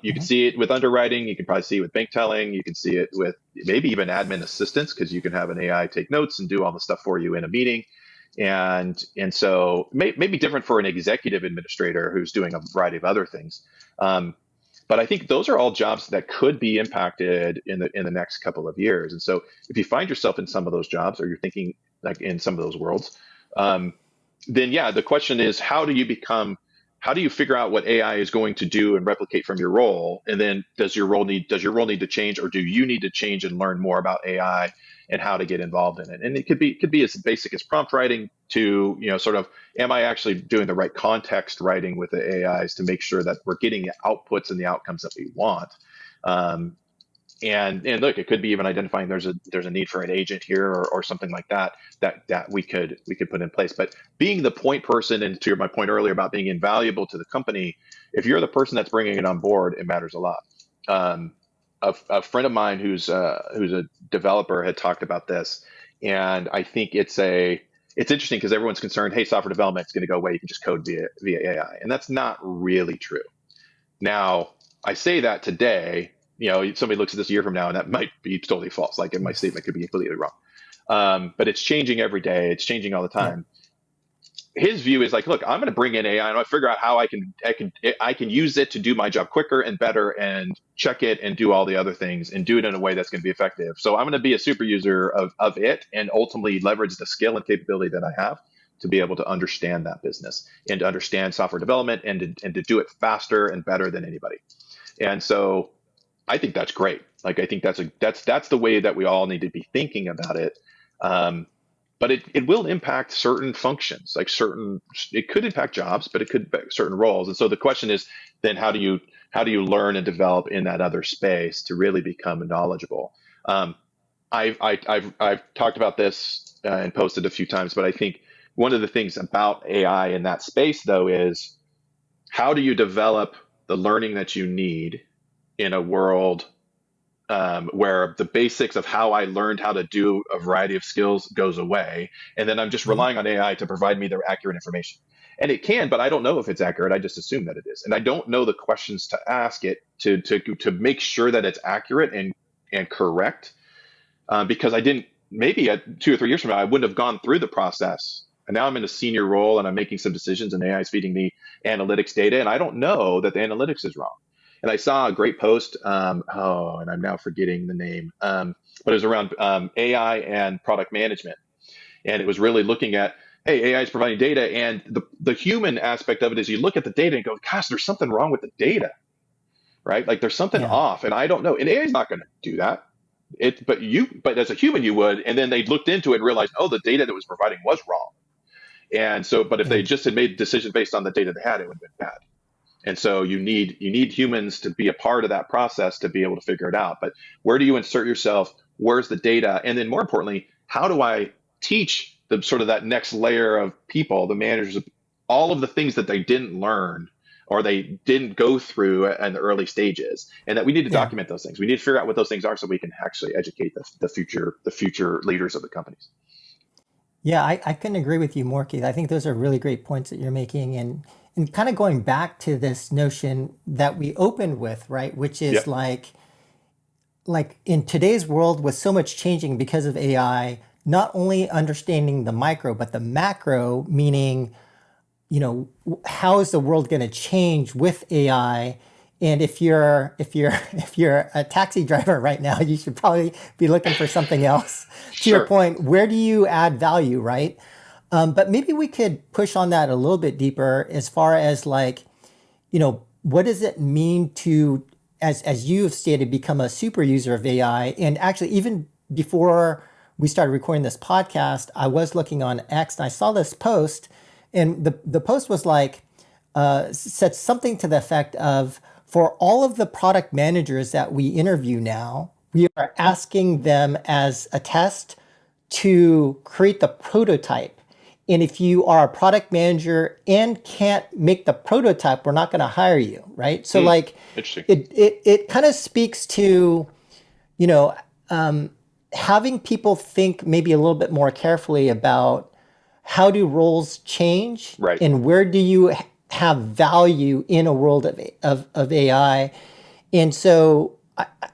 You can Hmm. see it with underwriting. You can probably see it with bank telling. You can see it with maybe even admin assistance, because you can have an AI take notes and do all the stuff for you in a meeting. And so maybe different for an executive administrator who's doing a variety of other things. Um, but I think those are all jobs that could be impacted in the next couple of years. And so if you find yourself in some of those jobs, or you're thinking like in some of those worlds, um, then yeah, the question is, how do you figure out what AI is going to do and replicate from your role? And then does your role need to change, or do you need to change and learn more about AI and how to get involved in it? And it could be as basic as prompt writing to, sort of, am I actually doing the right context writing with the AIs to make sure that we're getting the outputs and the outcomes that we want? Um, and look, it could be even identifying there's a need for an agent here, or something like that we could put in place. But being the point person, and to my point earlier about being invaluable to the company, if you're the person that's bringing it on board, it matters a lot. Um, a friend of mine who's a developer had talked about this, and I think it's interesting because everyone's concerned, hey, software development is going to go away. You can just code via AI, and that's not really true. Now, I say that today, somebody looks at this a year from now, and that might be totally false. Like, my statement could be completely wrong. But it's changing every day. It's changing all the Yep. time. His view is like, look, I'm going to bring in AI, and I figure out how I can use it to do my job quicker and better, and check it and do all the other things, and do it in a way that's going to be effective. So I'm going to be a super user of it, and ultimately leverage the skill and capability that I have to be able to understand that business, and to understand software development, and to do it faster and better than anybody. And so I think that's great. Like, I think that's the way that we all need to be thinking about it. Um, but it will impact certain functions, like it could impact jobs, but it could impact certain roles. And so the question is, then how do you learn and develop in that other space to really become knowledgeable? Um, I've talked about this and posted a few times, but I think one of the things about AI in that space, though, is how do you develop the learning that you need in a world where the basics of how I learned how to do a variety of skills goes away, and then I'm just Hmm. relying on AI to provide me the accurate information. And it can, but I don't know if it's accurate. I just assume that it is, and I don't know the questions to ask it to make sure that it's accurate and correct, because I didn't. Maybe 2 or 3 years from now, I wouldn't have gone through the process. And now I'm in a senior role, and I'm making some decisions, and AI is feeding me analytics data, and I don't know that the analytics is wrong. And I saw a great post. And I'm now forgetting the name, but it was around AI and product management, and it was really looking at, hey, AI is providing data, and the human aspect of it is, you look at the data and go, gosh, there's something wrong with the data, right? Like, there's something Yeah. off, and I don't know. And AI is not going to do that. But as a human, you would. And then they looked into it and realized, oh, the data that was providing was wrong. And so, but if Yeah. they just had made a decision based on the data they had, it would have been bad. And so you need humans to be a part of that process to be able to figure it out. But where do you insert yourself? Where's the data? And then more importantly, how do I teach the sort of that next layer of people, the managers, all of the things that they didn't learn, or they didn't go through in the early stages, and that we need to Yeah. document those things. We need to figure out what those things are, so we can actually educate the future leaders of the companies. Yeah, I couldn't agree with you more, Keith. I think those are really great points that you're making. and kind of going back to this notion that we opened with, right, which is Yep. like in today's world with so much changing because of AI, not only understanding the micro but the macro, meaning how is the world going to change with AI? And if you're a taxi driver right now, you should probably be looking for something else. To your Sure. point, where do you add value, right? But maybe we could push on that a little bit deeper as far as like, what does it mean to, as you have stated, become a super user of AI? And actually, even before we started recording this podcast, I was looking on X and I saw this post, and the post was like, said something to the effect of, for all of the product managers that we interview now, we are asking them as a test to create the prototype. And if you are a product manager and can't make the prototype, we're not going to hire you, right? So Hmm. like Interesting. it kind of speaks to, you know, having people think maybe a little bit more carefully about how do roles change Right. and where do you have value in a world of AI. And so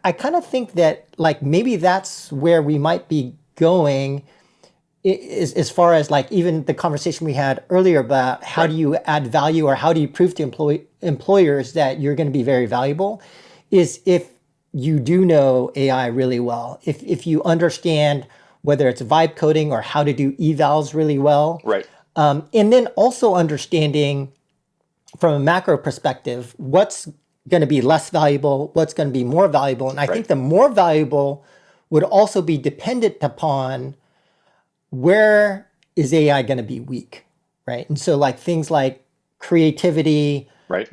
I kind of think that like maybe that's where we might be going, is as far as like even the conversation we had earlier about how Right. do you add value or how do you prove to employers that you're going to be very valuable, is if you do know AI really well, if you understand whether it's vibe coding or how to do evals really well, Right. and then also understanding from a macro perspective what's going to be less valuable, what's going to be more valuable. And I Right. think the more valuable would also be dependent upon where is AI going to be weak, right? And so like things like creativity, Right.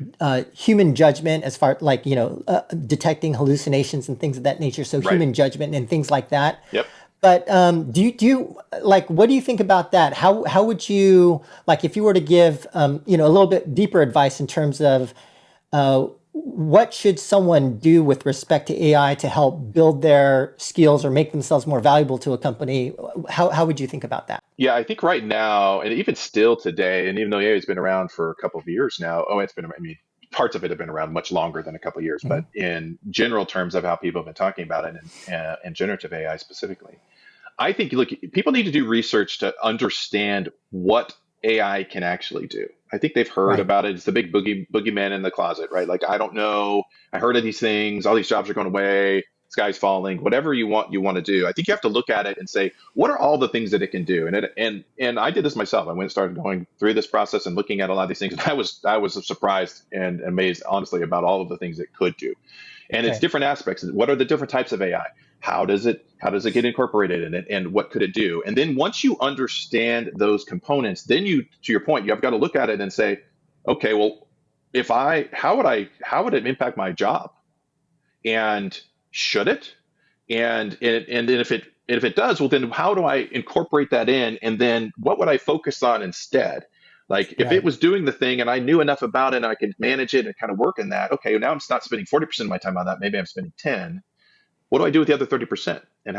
human judgment, as far like detecting hallucinations and things of that nature. So Right. human judgment and things like that. Yep. But do you like, what do you think about that? How would you, like, if you were to give a little bit deeper advice in terms of what should someone do with respect to AI to help build their skills or make themselves more valuable to a company? How would you think about that? Yeah, I think right now, and even still today, and even though AI has been around for a couple of years now, I mean, parts of it have been around much longer than a couple of years, but Mhm. in general terms of how people have been talking about it and generative AI specifically, I think, look, people need to do research to understand what AI can actually do. I think they've heard Right. about it. It's the big boogeyman in the closet, right? Like, I don't know. I heard of these things. All these jobs are going away. Sky's falling. Whatever you want to do. I think you have to look at it and say, what are all the things that it can do? And I did this myself. I went and started going through this process and looking at a lot of these things. And I was surprised and amazed, honestly, about all of the things it could do, and it's Okay. different aspects. What are the different types of AI? How does it get incorporated in it, and what could it do? And then once you understand those components, then you, to your point, you've got to look at it and say, okay, well, if I how would it impact my job, and should it? And then if it does, well, then how do I incorporate that in? And then what would I focus on instead? Like, if it Right. was doing the thing and I knew enough about it and I could manage it and kind of work in that, okay, now I'm not spending 40% of my time on that. Maybe I'm spending 10. What do I do with the other 30%? And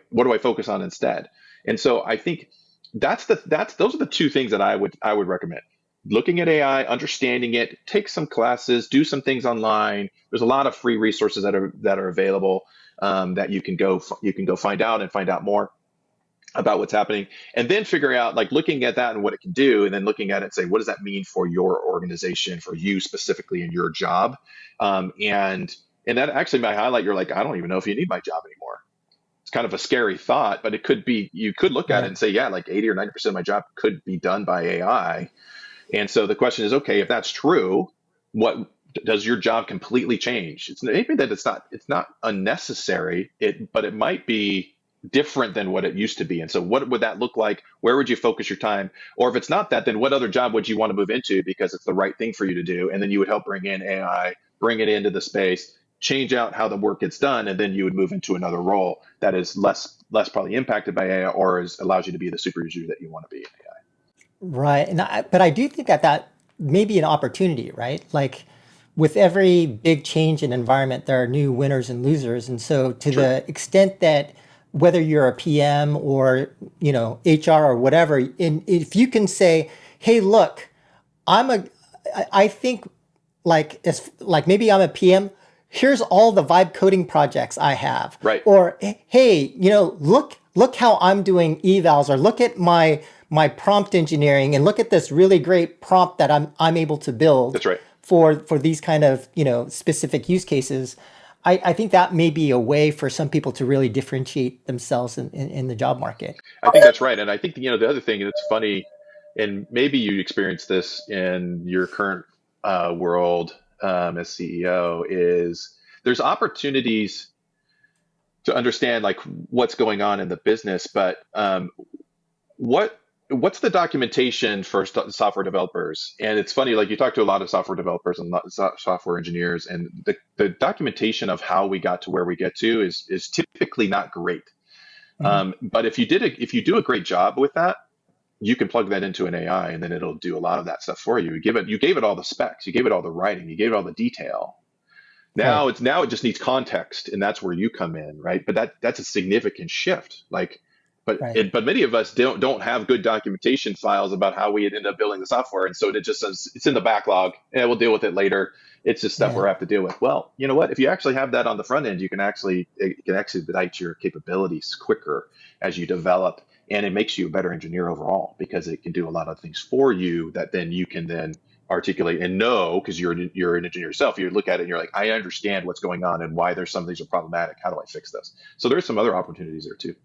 what do I focus on instead? And so I think those are the two things that I would recommend. Looking at AI, understanding it, take some classes, do some things online. There's a lot of free resources that are available, that you can go find out and find out more about what's happening, and then figure out, like, looking at that and what it can do, and then looking at it and say, what does that mean for your organization, for you specifically in your job? And that actually might highlight, you're like, I don't even know if you need my job anymore. It's kind of a scary thought, but it could be. You could look at it Right. and say, yeah, like 80 or 90% of my job could be done by AI. And so the question is, okay, if that's true, what does your job completely change? It's maybe that it's not unnecessary, but it might be different than what it used to be. And so what would that look like? Where would you focus your time? Or if it's not that, then what other job would you want to move into because it's the right thing for you to do? And then you would help bring in AI, bring it into the space, change out how the work gets done, and then you would move into another role that is less probably impacted by AI, or allows you to be the super user that you want to be in AI. Right. But I do think that that may be an opportunity, right? Like with every big change in environment, there are new winners and losers. And so to True. the extent that whether you're a PM or, HR or whatever, and if you can say, hey, look, I think like it's like maybe I'm a PM. Here's all the vibe coding projects I have. Right. Or hey, look how I'm doing evals, or look at my prompt engineering, and look at this really great prompt that I'm able to build That's right. for these kind of, specific use cases. I think that may be a way for some people to really differentiate themselves in the job market. I think that's right. And I think, the other thing that's funny, and maybe you experience this in your current world as CEO, is there's opportunities to understand like what's going on in the business, but what's the documentation for software developers? And it's funny, like you talk to a lot of software developers and software engineers, and the documentation of how we got to where we get to is typically not great. But if you do a great job with that, you can plug that into an AI, and then it'll do a lot of that stuff for you. You gave it all the specs, you gave it all the writing, you gave it all the detail. Right. Now it just needs context, and that's where you come in, right? But that's a significant shift. Like, Right. but many of us don't have good documentation files about how we ended up building the software, and so it just says it's in the backlog, and we'll deal with it later. It's just stuff Yeah. we have to deal with. Well, you know what? If you actually have that on the front end, it can expedite your capabilities quicker as you develop, and it makes you a better engineer overall because it can do a lot of things for you that then you can then articulate and know, because you're an engineer yourself. You look at it and you're like, I understand what's going on and why there's some things are problematic. How do I fix this? So there's some other opportunities there too.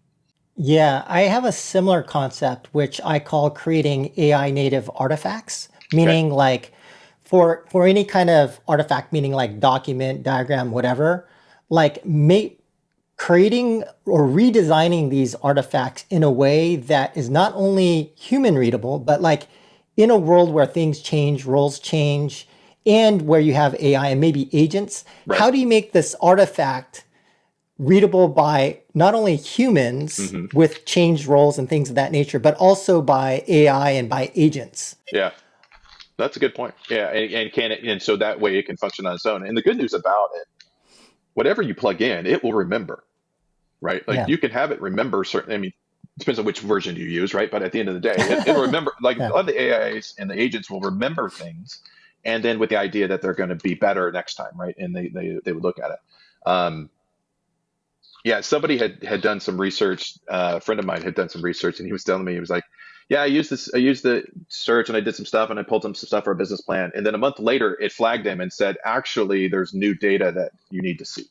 Yeah, I have a similar concept, which I call creating AI native artifacts, Okay. meaning like for any kind of artifact, meaning like document, diagram, whatever, like creating or redesigning these artifacts in a way that is not only human readable, but like in a world where things change, roles change, and where you have AI and maybe agents, Right. how do you make this artifact readable by not only humans hmm with changed roles and things of that nature, but also by AI and by agents? Yeah. That's a good point. Yeah. And so that way it can function on its own. And the good news about it, whatever you plug in, it will remember, right? Like Yeah, you can have it remember certain, I mean, it depends on which version you use, right? But at the end of the day, it'll remember, like a yeah, lot of the AIs and the agents will remember things. And then with the idea that they're going to be better next time, right? And they would look at it. Um, yeah, somebody had done some research. A friend of mine had done some research, and he was telling me, he was like, "Yeah, I used the search, and I did some stuff, and I pulled some stuff for a business plan, and then a month later, it flagged him and said, actually, there's new data that you need to see."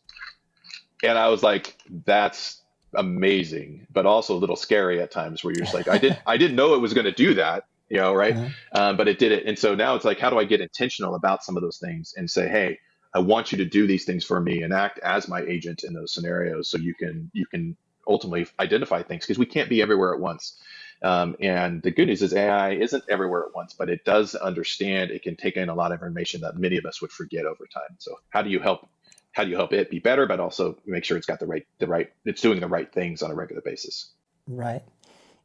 And I was like, "That's amazing, but also a little scary at times, where you're just like, I didn't know it was going to do that, right? uh, But it did it, and so now it's like, how do I get intentional about some of those things and say, hey, I want you to do these things for me and act as my agent in those scenarios, so you can ultimately identify things, because we can't be everywhere at once. And the good news is AI isn't everywhere at once, but it does understand. It can take in a lot of information that many of us would forget over time. So how do you help it be better, but also make sure it's got it's doing the right things on a regular basis? right.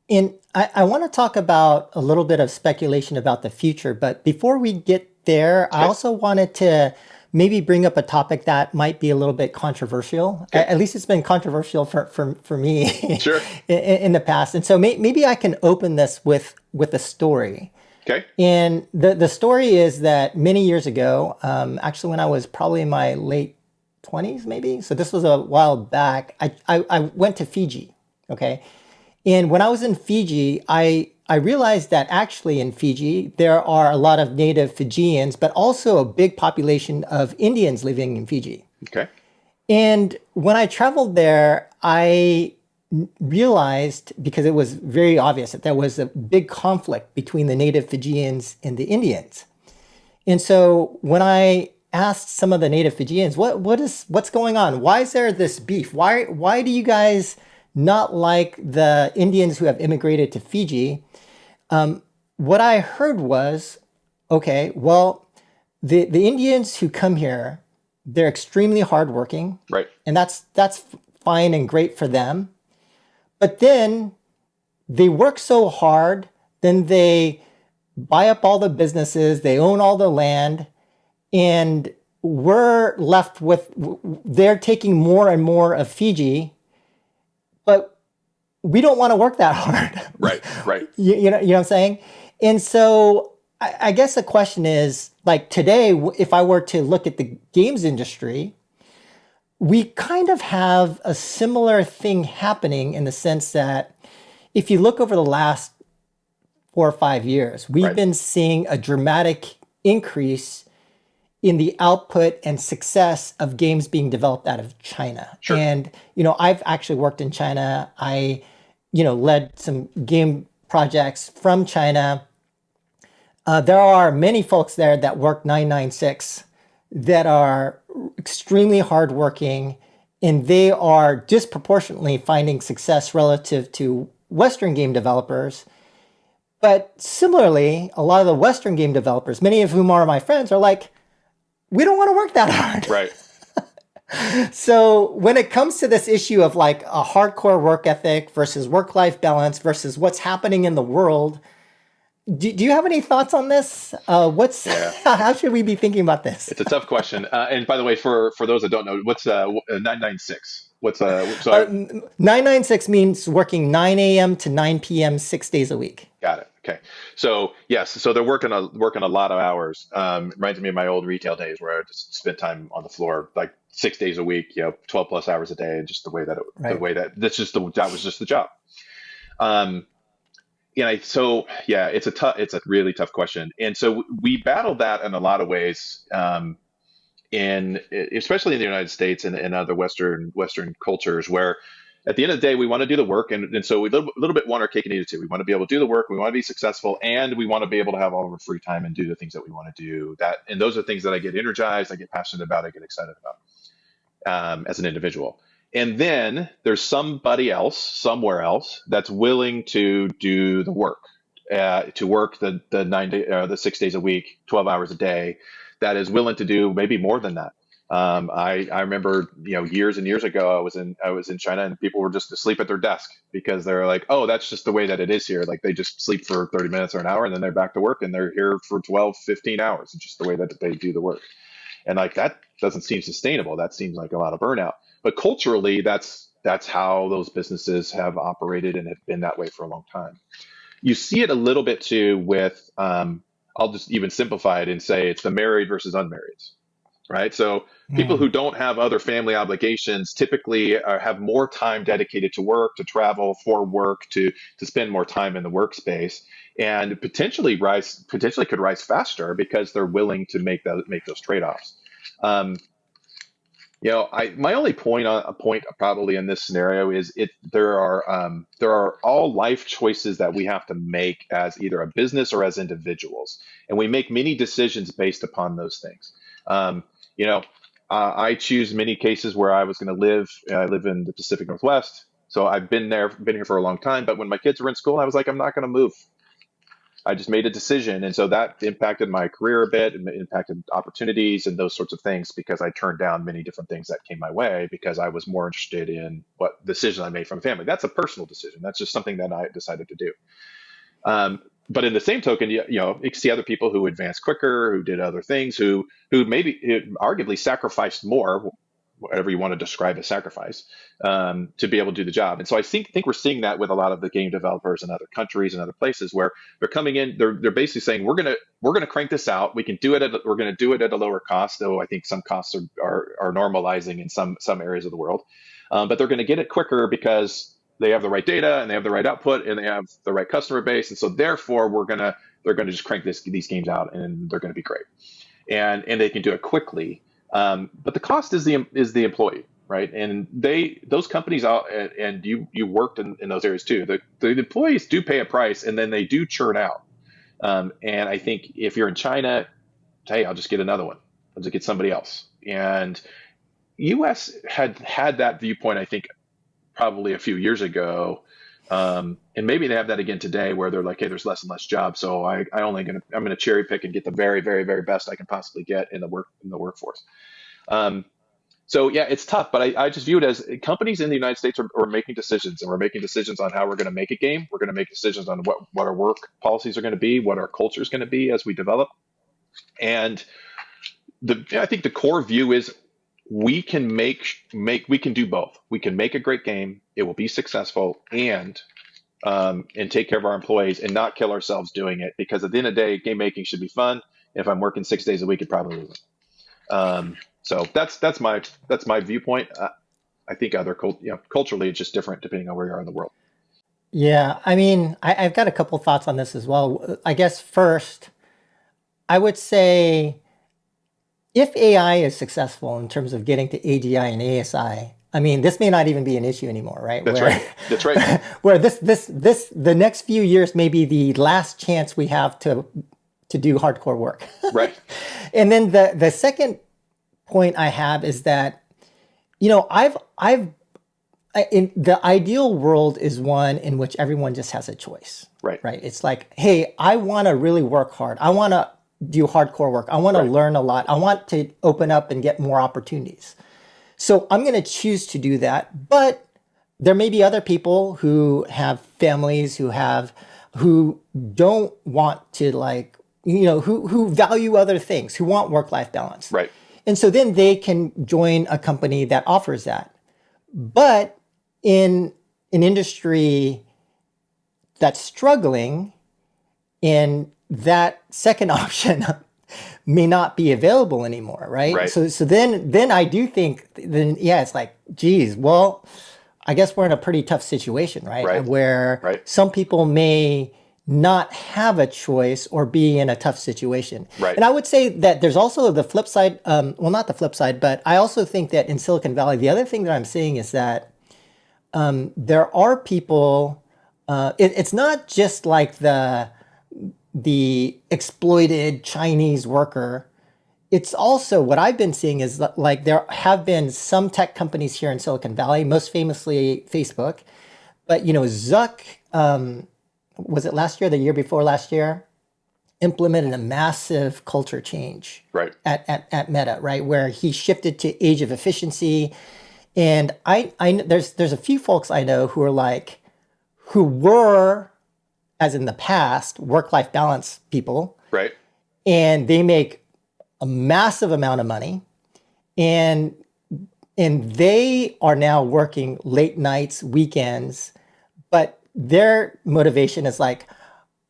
And I want to talk about a little bit of speculation about the future, but before we get there, I Okay. also wanted to maybe bring up a topic that might be a little bit controversial. Okay. At least it's been controversial for me Sure. in the past. And so maybe I can open this with a story. Okay. And the story is that many years ago, actually when I was probably in my late 20s, maybe. So this was a while back. I went to Fiji. Okay. And when I was in Fiji, I realized that actually in Fiji, there are a lot of native Fijians, but also a big population of Indians living in Fiji. Okay. And when I traveled there, I realized, because it was very obvious, that there was a big conflict between the native Fijians and the Indians. And so when I asked some of the native Fijians, what's going on? Why is there this beef? Why do you guys not like the Indians who have immigrated to Fiji? What I heard was, okay, well, the Indians who come here, they're extremely hardworking, Right. and that's fine and great for them. But then they work so hard, then they buy up all the businesses, they own all the land, and we're left with, they're taking more and more of Fiji, but we don't want to work that hard. Right. Right. You know what I'm saying? And so I guess the question is like today, if I were to look at the games industry, we kind of have a similar thing happening in the sense that if you look over the last 4 or 5 years, we've Right. been seeing a dramatic increase in the output and success of games being developed out of China. Sure. And, I've actually worked in China. I, led some game projects from China. There are many folks there that work 996 that are extremely hardworking, and they are disproportionately finding success relative to Western game developers. But similarly, a lot of the Western game developers, many of whom are my friends, are like, we don't want to work that hard. Right. So when it comes to this issue of like a hardcore work ethic versus work-life balance versus what's happening in the world, do you have any thoughts on this? Yeah. How should we be thinking about this? It's a tough question. And by the way, for those that don't know, what's 996? What's Uh, 996 means working 9 a.m. to 9 p.m. 6 days a week. Got it. Okay. So yes, so they're working a lot of hours. Reminds me of my old retail days where I just spent time on the floor like 6 days a week, 12 plus hours a day, and just Right. that was just the job. Um, it's a really tough question, and so we battled that in a lot of ways. In Especially in the United States and other Western cultures, where at the end of the day we want to do the work, and so we little bit want our cake and eat it too. We want to be able to do the work, we want to be successful, and we want to be able to have all of our free time and do the things that we want to do. And those are things that I get energized, I get passionate about, I get excited about as an individual. And then there's somebody else somewhere else that's willing to do the work, to work the 6 days a week, 12 hours a day, that is willing to do maybe more than that. I remember, years and years ago, I was in China and people were just asleep at their desk because they're like, oh, that's just the way that it is here. Like they just sleep for 30 minutes or an hour and then they're back to work and they're here for 12, 15 hours. It's just the way that they do the work. And like that doesn't seem sustainable. That seems like a lot of burnout. But culturally, that's how those businesses have operated and have been that way for a long time. You see it a little bit too with, I'll just even simplify it and say it's the married versus unmarried, right? So people Hmm. who don't have other family obligations typically have more time dedicated to work, to travel for work, to spend more time in the workspace, and potentially could rise faster because they're willing to make those trade-offs. Um, my only point probably in this scenario is there are all life choices that we have to make as either a business or as individuals, and we make many decisions based upon those things. Um, you know, I choose many cases where I was going to live. I live in the Pacific Northwest, so I've been here for a long time. But when my kids were in school, I was like, I'm not going to move. I just made a decision. And so that impacted my career a bit and impacted opportunities and those sorts of things because I turned down many different things that came my way because I was more interested in what decision I made from family. That's a personal decision. That's just something that I decided to do. But in the same token, you see other people who advanced quicker, who did other things, who maybe arguably sacrificed more, whatever you want to describe as sacrifice, to be able to do the job. And so I think we're seeing that with a lot of the game developers in other countries and other places where they're coming in, they're basically saying we're gonna crank this out. We're gonna do it at a lower cost, though I think some costs are normalizing in some areas of the world. But they're going to get it quicker because they have the right data and they have the right output and they have the right customer base. And so therefore they're gonna just crank these games out and they're going to be great. And they can do it quickly. But the cost is the employee, right? And those companies out, and you worked in those areas too. The employees do pay a price, and then they do churn out. And I think if you're in China, hey, I'll just get another one. I'll just get somebody else. And U.S. had that viewpoint, I think, probably a few years ago. And maybe they have that again today where they're like, hey, there's less and less jobs. So I'm gonna cherry pick and get the very, very, very best I can possibly get in the workforce. Um, so yeah, it's tough, but I just view it as companies in the United States are making decisions, and we're making decisions on how we're going to make a game. We're going to make decisions on what our work policies are going to be, what our culture is going to be as we develop. And I think the core view is we can we can do both. We can make a great game, it will be successful, and and take care of our employees and not kill ourselves doing it. Because at the end of the day, game making should be fun. If I'm working 6 days a week, it probably isn't. So that's my viewpoint. I think culturally, it's just different depending on where you are in the world. Yeah, I mean, I've got a couple thoughts on this as well. I guess first, I would say if AI is successful in terms of getting to AGI and ASI, I mean, this may not even be an issue anymore, right? That's Where right. That's right. where the next few years may be the last chance we have to do hardcore work. Right. And then the second point I have is that, in the ideal world is one in which everyone just has a choice, Right. right? It's like, hey, I want to really work hard. I want to do hardcore work. I want to Right. learn a lot. I want to open up and get more opportunities. So I'm going to choose to do that. But there may be other people who have families who don't want to, like, who value other things, who want work-life balance. Right. And so then they can join a company that offers that. But in an industry that's struggling, and that second option may not be available anymore, right? Right. So then I do think then, yeah, it's like, geez, well, I guess we're in a pretty tough situation, right? Right. Where Right. some people may not have a choice or be in a tough situation. Right. And I would say that there's also the flip side, well, not the flip side, but I also think that in Silicon Valley, the other thing that I'm seeing is that there are people, it's not just like the exploited Chinese worker. It's also what I've been seeing is that, like, there have been some tech companies here in Silicon Valley, most famously Facebook, but Zuck, was it last year, the year before last year, implemented a massive culture change Right. at Meta, right, where he shifted to age of efficiency. And there's a few folks I know who were, as in the past, work-life balance people, Right. and they make a massive amount of money, and they are now working late nights, weekends, but their motivation is like,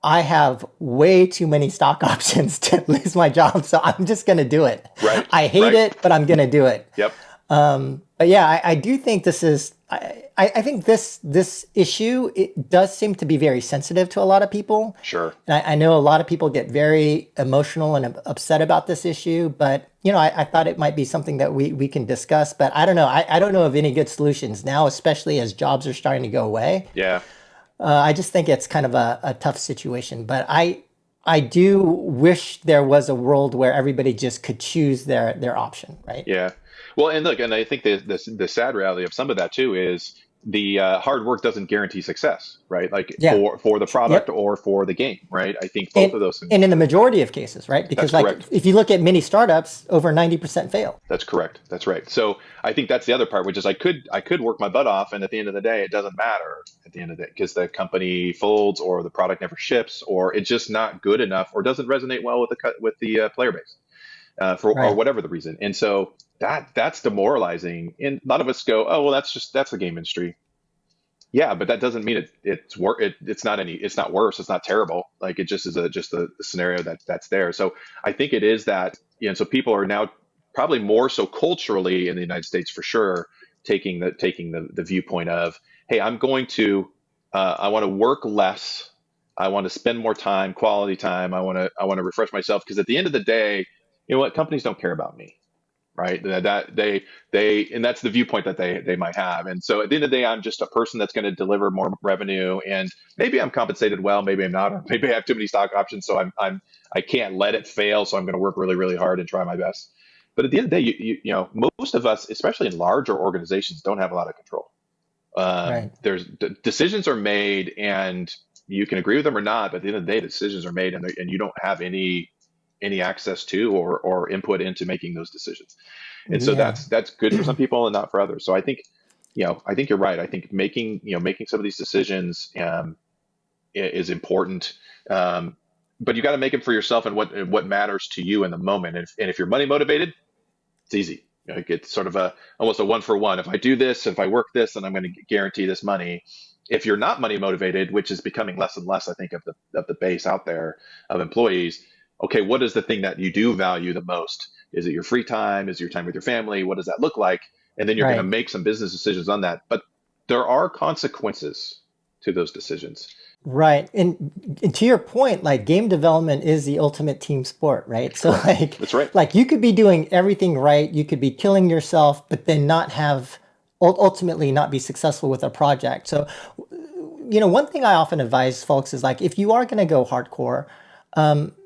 I have way too many stock options to lose my job, so I'm just going to do it. Right. I hate Right. it, but I'm going to do it. Yep. But yeah, I do think this is. I think this issue, it does seem to be very sensitive to a lot of people. Sure. And I know a lot of people get very emotional and upset about this issue. But I thought it might be something that we can discuss. But I don't know. I don't know of any good solutions now, especially as jobs are starting to go away. Yeah. I just think it's kind of a tough situation. But I do wish there was a world where everybody just could choose their option, right? Yeah. Well, and look, and I think the sad reality of some of that too is the hard work doesn't guarantee success, right? Like Yeah. for the product Yep. or for the game, right? I think both of those things. And in the majority of cases, right? Because, That's like, correct. if you look at many startups, over 90% fail. That's correct. That's right. So I think that's the other part, which is I could work my butt off, and at the end of the day, it doesn't matter at the end of the day because the company folds or the product never ships or it's just not good enough or doesn't resonate well with the player base or Right. whatever the reason. And so that's demoralizing. And a lot of us go, oh well, that's the game industry. Yeah, but that doesn't mean it's not worse. It's not terrible. Like it just is just the scenario that's there. So I think it is that, so people are now probably more so culturally in the United States for sure, taking the viewpoint of, hey, I want to work less. I want to spend more time, quality time. I want to refresh myself because at the end of the day, you know what? Companies don't care about me, right? That and that's the viewpoint that they might have. And so at the end of the day, I'm just a person that's going to deliver more revenue, and maybe I'm compensated well, maybe I'm not, or maybe I have too many stock options, so I can't let it fail, so I'm going to work really really hard and try my best. But at the end of the day, most of us, especially in larger organizations, don't have a lot of control. Right. There's decisions are made, and you can agree with them or not, but at the end of the day, decisions are made, and you don't have any access to or input into making those decisions. And so Yeah. that's good for some people and not for others. So I think you're right. I think making some of these decisions is important. But you got to make them for yourself and what matters to you in the moment. And if you're money motivated, it's easy. Like it's sort of almost a one for one. If I do this, if I work this, then I'm going to guarantee this money. If you're not money motivated, which is becoming less and less, I think, of the base out there of employees, okay, what is the thing that you do value the most? Is it your free time? Is it your time with your family? What does that look like? And then you're going to Right. make some business decisions on that. But there are consequences to those decisions. Right. And to your point, like game development is the ultimate team sport, right? So Correct. That's right. like you could be doing everything right, you could be killing yourself, but then not have ultimately not be successful with a project. So, one thing I often advise folks is like if you are going to go hardcore,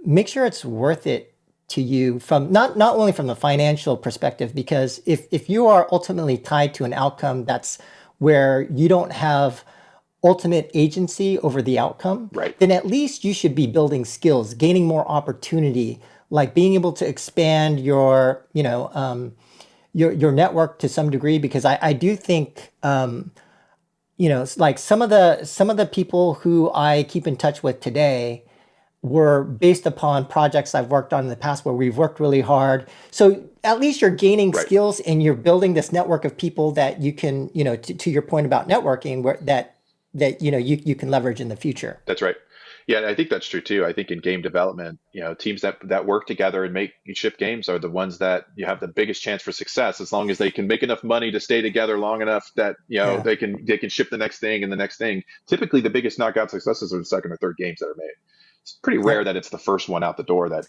make sure it's worth it to you from not only from the financial perspective, because if you are ultimately tied to an outcome that's where you don't have ultimate agency over the outcome, Right. then at least you should be building skills, gaining more opportunity, like being able to expand your, your network to some degree. Because I do think, it's like some of the people who I keep in touch with today were based upon projects I've worked on in the past where we've worked really hard. So at least you're gaining Right. skills and you're building this network of people that you can, to your point about networking, where that you can leverage in the future. That's right. Yeah, and I think that's true too. I think in game development, teams that work together and make and ship games are the ones that you have the biggest chance for success, as long as they can make enough money to stay together long enough that Yeah. they can ship the next thing and the next thing. Typically, the biggest knockout successes are the second or third games that are made. It's pretty rare Yep. that it's the first one out the door that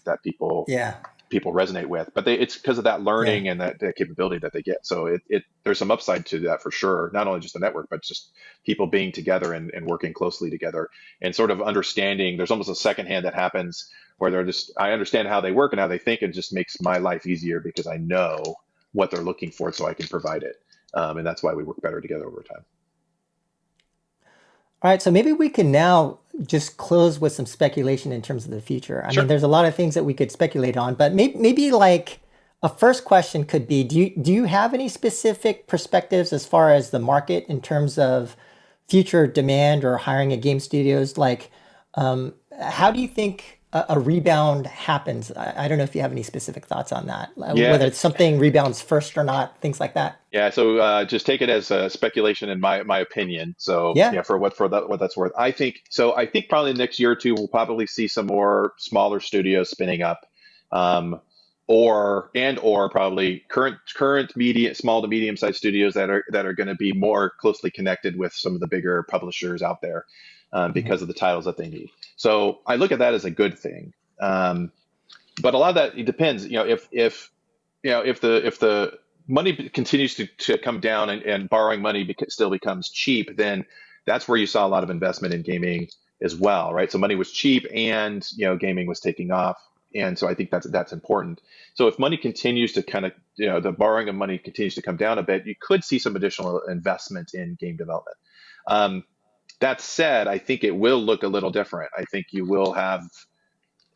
Yeah. people resonate with, but it's because of that Yeah. learning and that capability that they get. So there's some upside to that for sure. Not only just the network, but just people being together and working closely together and sort of understanding. There's almost a second hand that happens where I understand how they work and how they think, and it just makes my life easier because I know what they're looking for, so I can provide it. And that's why we work better together over time. All right, so maybe we can now just close with some speculation in terms of the future. I mean, Sure. there's a lot of things that we could speculate on, but maybe like a first question could be, do you have any specific perspectives as far as the market in terms of future demand or hiring at game studios? Like, how do you think a rebound happens? I don't know if you have any specific thoughts on that, Yeah. whether it's something rebounds first or not, things like that. Yeah, so just take it as speculation in my opinion. So Yeah. yeah, what that's worth. I think probably the next year or two we'll probably see some more smaller studios spinning up, um, or probably current media small to medium sized studios that are going to be more closely connected with some of the bigger publishers out there, Mhm. because of the titles that they need. So I look at that as a good thing. But a lot of that, it depends. If the money continues to come down, and borrowing money still becomes cheap, then that's where you saw a lot of investment in gaming as well, right? So money was cheap, and gaming was taking off, and so I think that's important. So if money continues to kind of the borrowing of money continues to come down a bit, you could see some additional investment in game development. Um, that said, I think it will look a little different. I think you will have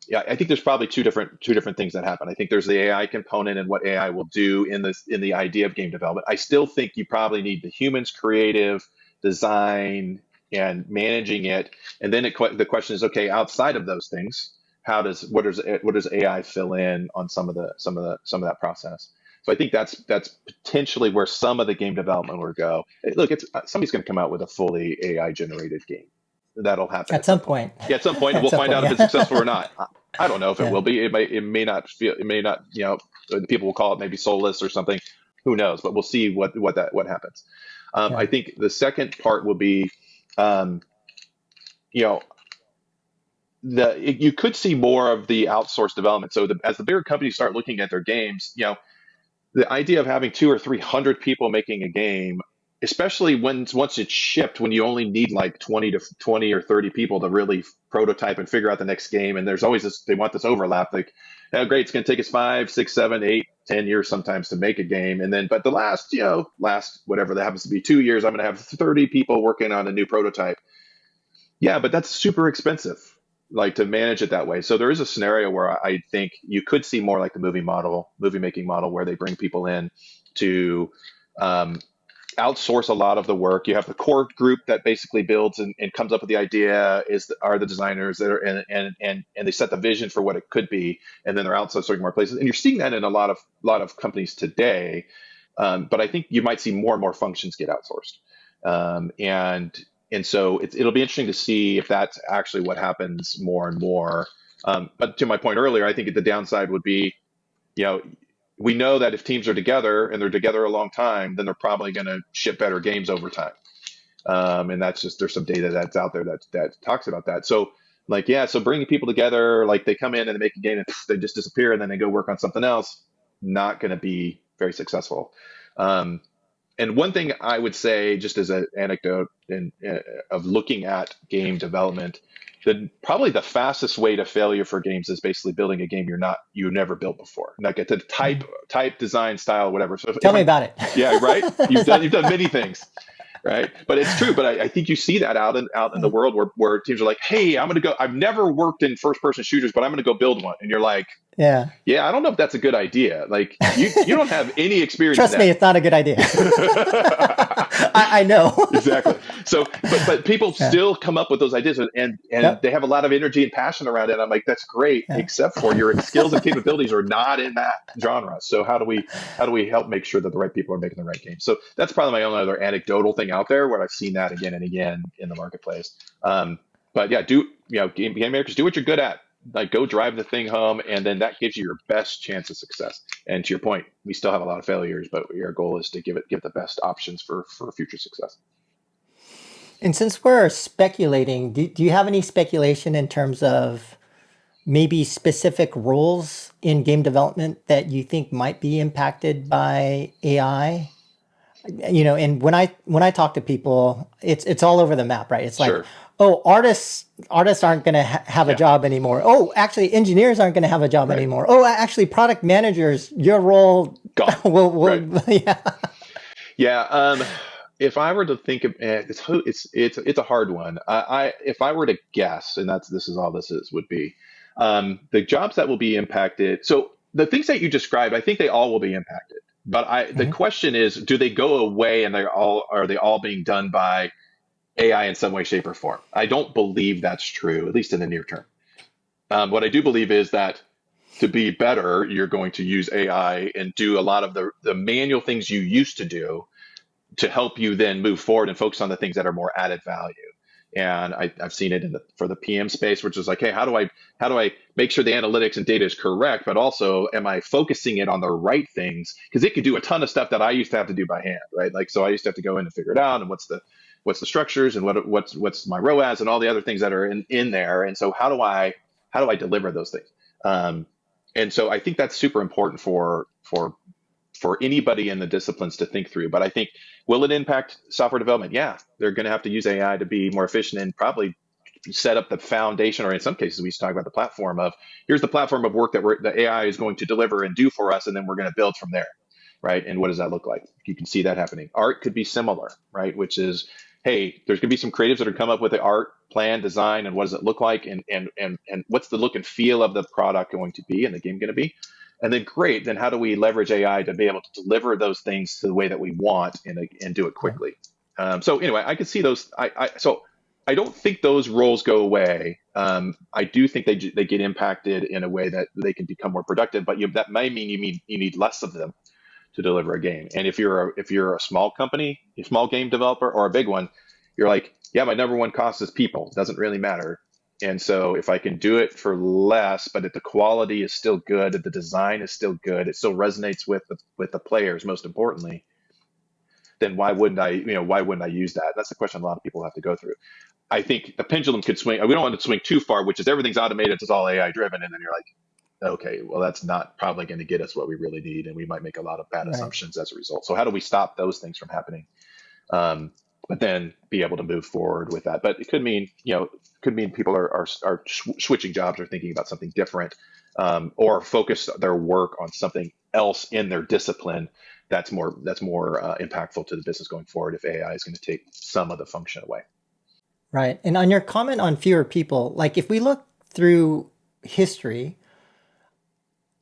yeah, I think there's probably two different things that happen. I think there's the AI component and what AI will do in the idea of game development. I still think you probably need the humans, creative design, and managing it. And then the question is, okay, outside of those things, what does AI fill in on some of that process? So I think that's potentially where some of the game development will go. Look, it's somebody's going to come out with a fully AI generated game. That'll happen At at some some point. point. Yeah, at some point, and At we'll some find point, out if it's yeah. successful or not. I don't know if it Yeah. will be. It may not feel. It may not. People will call it maybe soulless or something. Who knows? But we'll see what happens. I Yeah. think the second part will be, um, you know, you could see more of the outsourced development. So as the bigger companies start looking at their games, the idea of having 200 or 300 people making a game, especially once it's shipped, when you only need like 20 or 30 people to really prototype and figure out the next game, and there's always they want this overlap. Like, oh, great, it's going to take us 5, 6, 7, 8, 10 years sometimes to make a game, and then but the last whatever that happens to be 2 years, I'm going to have 30 people working on a new prototype. Yeah, but that's super expensive, like to manage it that way. So there is a scenario where I think you could see more like the movie making model, where they bring people in to um, outsource a lot of the work. You have the core group that basically builds and comes up with the idea, are the designers that are and they set the vision for what it could be, and then they're outsourcing more places. And you're seeing that in a lot of companies today. But I think you might see more and more functions get outsourced. And And so it'll be interesting to see if that's actually what happens more and more. But to my point earlier, I think the downside would be, you know, we know that if teams are together and they're together a long time, then they're probably going to ship better games over time. And that's just, there's some data that's out there that talks about that. So like, yeah, so bringing people together, like they come in and they make a game and they just disappear and then they go work on something else, not going to be very successful. Um, and one thing I would say, just as an anecdote of looking at game development, probably the fastest way to failure for games is basically building a game you never built before, like at the type, design, style, whatever. So Tell me about it. yeah, right. You've done many things, right? But it's true. But I think you see that out in the world where teams are like, hey, I'm gonna go. I've never worked in first person shooters, but I'm gonna go build one, and you're like, Yeah. yeah, I don't know if that's a good idea. Like you don't have any experience. Trust me, it's not a good idea. I know. Exactly. So, but people still come up with those ideas, and Yep. they have a lot of energy and passion around it. I'm like, that's great, Yeah. except for your skills and capabilities are not in that genre. So how do we help make sure that the right people are making the right games? So that's probably my only other anecdotal thing out there where I've seen that again and again in the marketplace. But yeah, game makers, do what you're good at. Like go drive the thing home, and then that gives you your best chance of success. And to your point, we still have a lot of failures, but our goal is to give the best options for future success. And since we're speculating, do you have any speculation in terms of maybe specific roles in game development that you think might be impacted by AI? And when I talk to people, it's all over the map, right? It's like, Sure. oh, artists aren't going to have a Yeah. job anymore. Oh, actually, engineers aren't going to have a job Right. anymore. Oh, actually, product managers, your role Gone. will Right. yeah. Yeah. If I were to think of it's a hard one. If I were to guess, and this is all this is would be the jobs that will be impacted. So the things that you described, I think they all will be impacted. But the Mhm. question is, do they go away and are they all being done by AI in some way, shape, or form? I don't believe that's true, at least in the near term. What I do believe is that to be better, you're going to use AI and do a lot of the manual things you used to do to help you then move forward and focus on the things that are more added value. And I've seen it for the PM space, which is like, hey, how do I make sure the analytics and data is correct, but also am I focusing it on the right things? Because it could do a ton of stuff that I used to have to do by hand, right? Like, so I used to have to go in and figure it out, and what's the structures and what's my ROAS and all the other things that are in there. And so how do I deliver those things? And so I think that's super important for anybody in the disciplines to think through. But I think, will it impact software development? Yeah, they're going to have to use AI to be more efficient and probably set up the foundation, or in some cases, we used to talk about the platform of, here's the platform of work that the AI is going to deliver and do for us, and then we're going to build from there, right? And what does that look like? You can see that happening. Art could be similar, right? Which is, hey, there's going to be some creatives that are come up with the art plan, design, and what does it look like, and what's the look and feel of the product going to be and the game going to be. And then great, then how do we leverage AI to be able to deliver those things to the way that we want and do it quickly? So anyway, I can see those. So I don't think those roles go away. I do think they get impacted in a way that they can become more productive, but that may mean you need less of them to deliver a game. And if you're a small company, a small game developer, or a big one, you're like, yeah, my number one cost is people. It doesn't really matter. And so if I can do it for less, but if the quality is still good, if the design is still good, it still resonates with the players, most importantly, then why wouldn't I use that? That's the question a lot of people have to go through. I think the pendulum could swing. We don't want to swing too far, which is everything's automated, it's all AI driven, and then you're like, okay, well, that's not probably going to get us what we really need, and we might make a lot of bad Right. assumptions as a result. So how do we stop those things from happening? But then be able to move forward with that. But it could mean, people are switching jobs or thinking about something different, or focus their work on something else in their discipline that's more impactful to the business going forward if AI is going to take some of the function away. Right. And on your comment on fewer people, like if we look through history,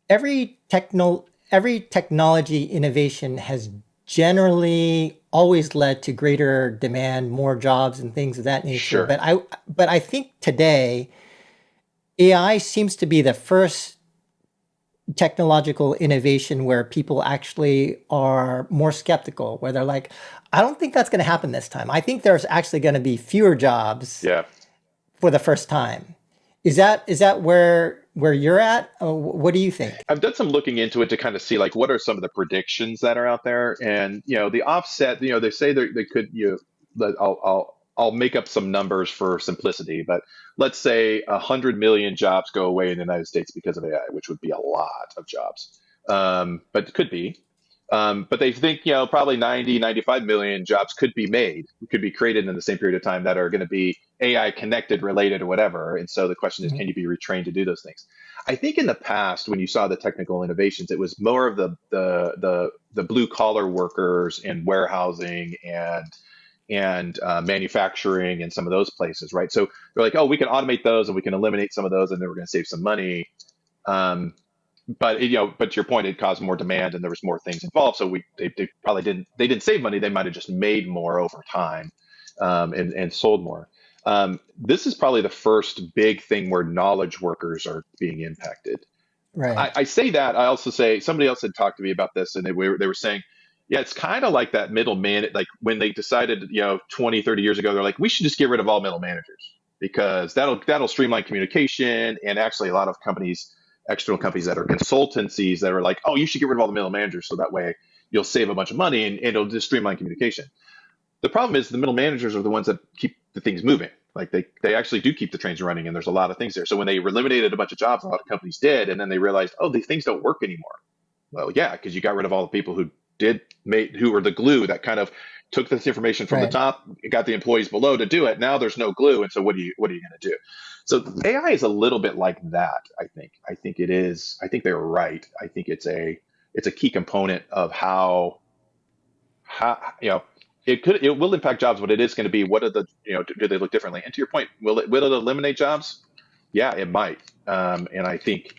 every technology innovation has generally always led to greater demand, more jobs, and things of that nature. Sure. But I think today AI seems to be the first technological innovation where people actually are more skeptical, where they're like, I don't think that's going to happen this time. I think there's actually going to be fewer jobs Yeah. for the first time. Is that where you're at? What do you think? I've done some looking into it to kind of see like what are some of the predictions that are out there, and the offset. They say they could. I'll make up some numbers for simplicity, but let's say 100 million jobs go away in the United States because of AI, which would be a lot of jobs. But it could be. But they think, probably 90, 95 million jobs could be made, could be created in the same period of time that are going to be AI connected, related, or whatever. And so the question is, Mhm. can you be retrained to do those things? I think in the past, when you saw the technical innovations, it was more of the blue collar workers in warehousing and manufacturing and some of those places, right? So they're like, oh, we can automate those and we can eliminate some of those, and then we're going to save some money. Um, but to your point, it caused more demand and there was more things involved. So they probably didn't save money. They might have just made more over time, and sold more. This is probably the first big thing where knowledge workers are being impacted. Right. I say that. I also say somebody else had talked to me about this, and they were saying, yeah, it's kind of like that middle man. Like when they decided, 20, 30 years ago, they're like, we should just get rid of all middle managers because that'll streamline communication. And actually, a lot of companies, external companies that are consultancies, that are like, oh, you should get rid of all the middle managers so that way you'll save a bunch of money and it'll just streamline communication. The problem is the middle managers are the ones that keep the things moving. Like they actually do keep the trains running, and there's a lot of things there. So when they eliminated a bunch of jobs, a lot of companies did, and then they realized, oh, these things don't work anymore. Well, yeah, because you got rid of all the people who were the glue that kind of took this information from the Right. top, got the employees below to do it. Now there's no glue, and so what are you going to do? So AI is a little bit like that. I think it is. I think they're right. I think it's a key component of how it will impact jobs. What it is going to be, what are the do they look differently? And to your point, will it eliminate jobs? Yeah, it might. And I think,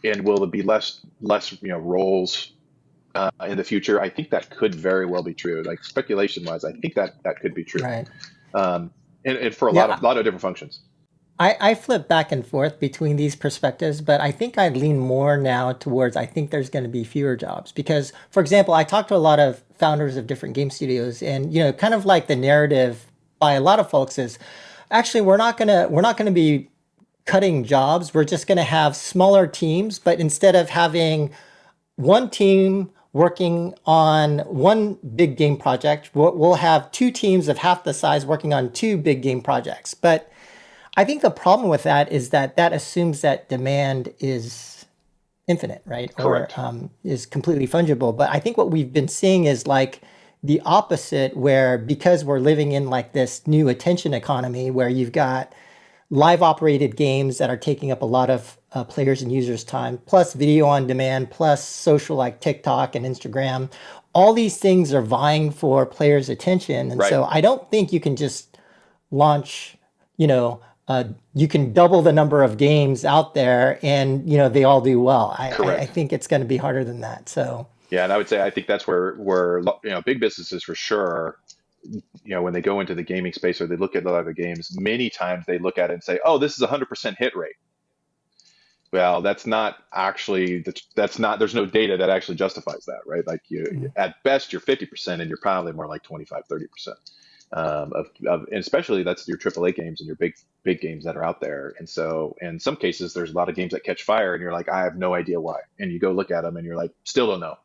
and will it be less roles in the future? I think that could very well be true. Like speculation wise, I think that could be true. Right. And for a lot Yeah. of different functions. I flip back and forth between these perspectives, but I think I lean more now towards I think there's going to be fewer jobs because, for example, I talk to a lot of founders of different game studios, and kind of like the narrative by a lot of folks is actually we're not gonna be cutting jobs. We're just gonna have smaller teams, but instead of having one team working on one big game project, we'll have two teams of half the size working on two big game projects. But I think the problem with that is that that assumes that demand is infinite, right? Or Correct. is completely fungible. But I think what we've been seeing is like the opposite, where because we're living in like this new attention economy where you've got live operated games that are taking up a lot of players and users' time, plus video on demand, plus social like TikTok and Instagram. All these things are vying for players' attention. And Right. so I don't think you can just launch, you know, you can double the number of games out there and, they all do well. I Correct. think it's going to be harder than that. So, Yeah, and I would say I think that's where big businesses for sure, when they go into the gaming space or they look at a lot of the games, many times they look at it and say, "Oh, this is 100% hit rate." Well, that's not actually that's not. There's no data that actually justifies that, right? Like at best, you're 50%, and you're probably more like 25, 30%. And especially that's your AAA games and your big games that are out there. And so in some cases, there's a lot of games that catch fire, and you're like, I have no idea why. And you go look at them, and you're like, still don't know.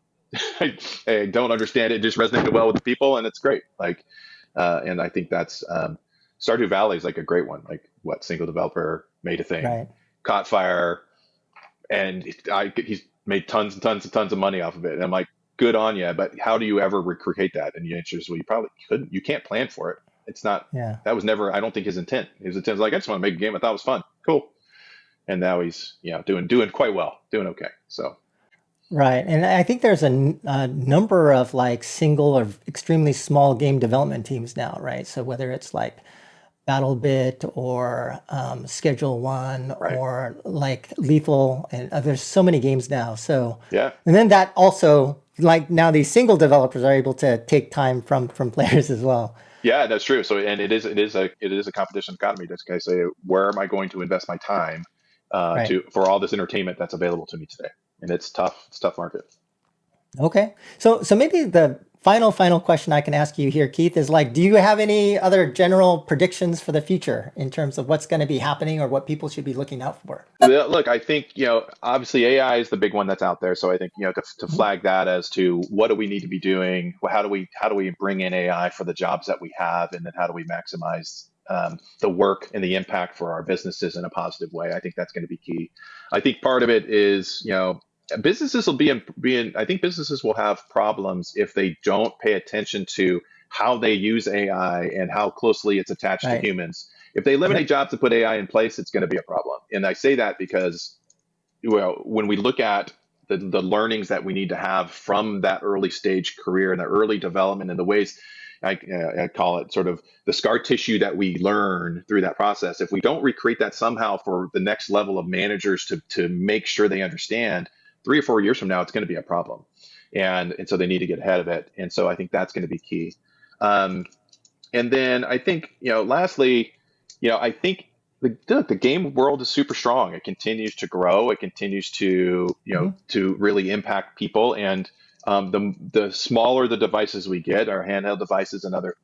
I don't understand it. It just resonated well with the people, and it's great. And I think that's Stardew Valley is like a great one. Like what single developer made a thing, right. caught fire, and he's made tons and tons and tons of money off of it. And I'm like, good on you, but how do you ever recreate that? And the answer is, well, you probably couldn't. You can't plan for it. It's not. Yeah. That was never. I don't think his intent. His intent was like, I just want to make a game I thought was fun, cool. And now he's doing quite well, doing okay. So Right. And I think there's a number of like single or extremely small game development teams now, right? So whether it's like BattleBit or Schedule One right, or like Lethal, and there's so many games now. So, yeah, and then that also like now these single developers are able to take time from players as well. yeah, that's true. So and it is a competition economy. Just kind of say, where am I going to invest my time Right. to for all this entertainment that's available to me today? and it's tough. It's a tough market. Okay. So maybe the final question I can ask you here, Keith, is like, do you have any other general predictions for the future in terms of what's going to be happening or what people should be looking out for? Look, I think, obviously AI is the big one that's out there. So I think, to Mhm. flag that as to what do we need to be doing? How do we bring in AI for the jobs that we have? And then how do we maximize the work and the impact for our businesses in a positive way? I think that's going to be key. I think part of it is, businesses will I think businesses will have problems if they don't pay attention to how they use AI and how closely it's attached to Right. humans. If they eliminate Yep. jobs and put AI in place, it's going to be a problem. And I say that because, when we look at the learnings that we need to have from that early stage career and the early development and the ways I call it sort of the scar tissue that we learn through that process, if we don't recreate that somehow for the next level of managers to make sure they understand, 3 or 4 years from now, it's going to be a problem. And so they need to get ahead of it. And so I think that's going to be key. Um, and then I think, lastly, I think the game world is super strong. It continues to grow. It continues to, Hmm. to really impact people. And the smaller the devices we get, our handheld devices and other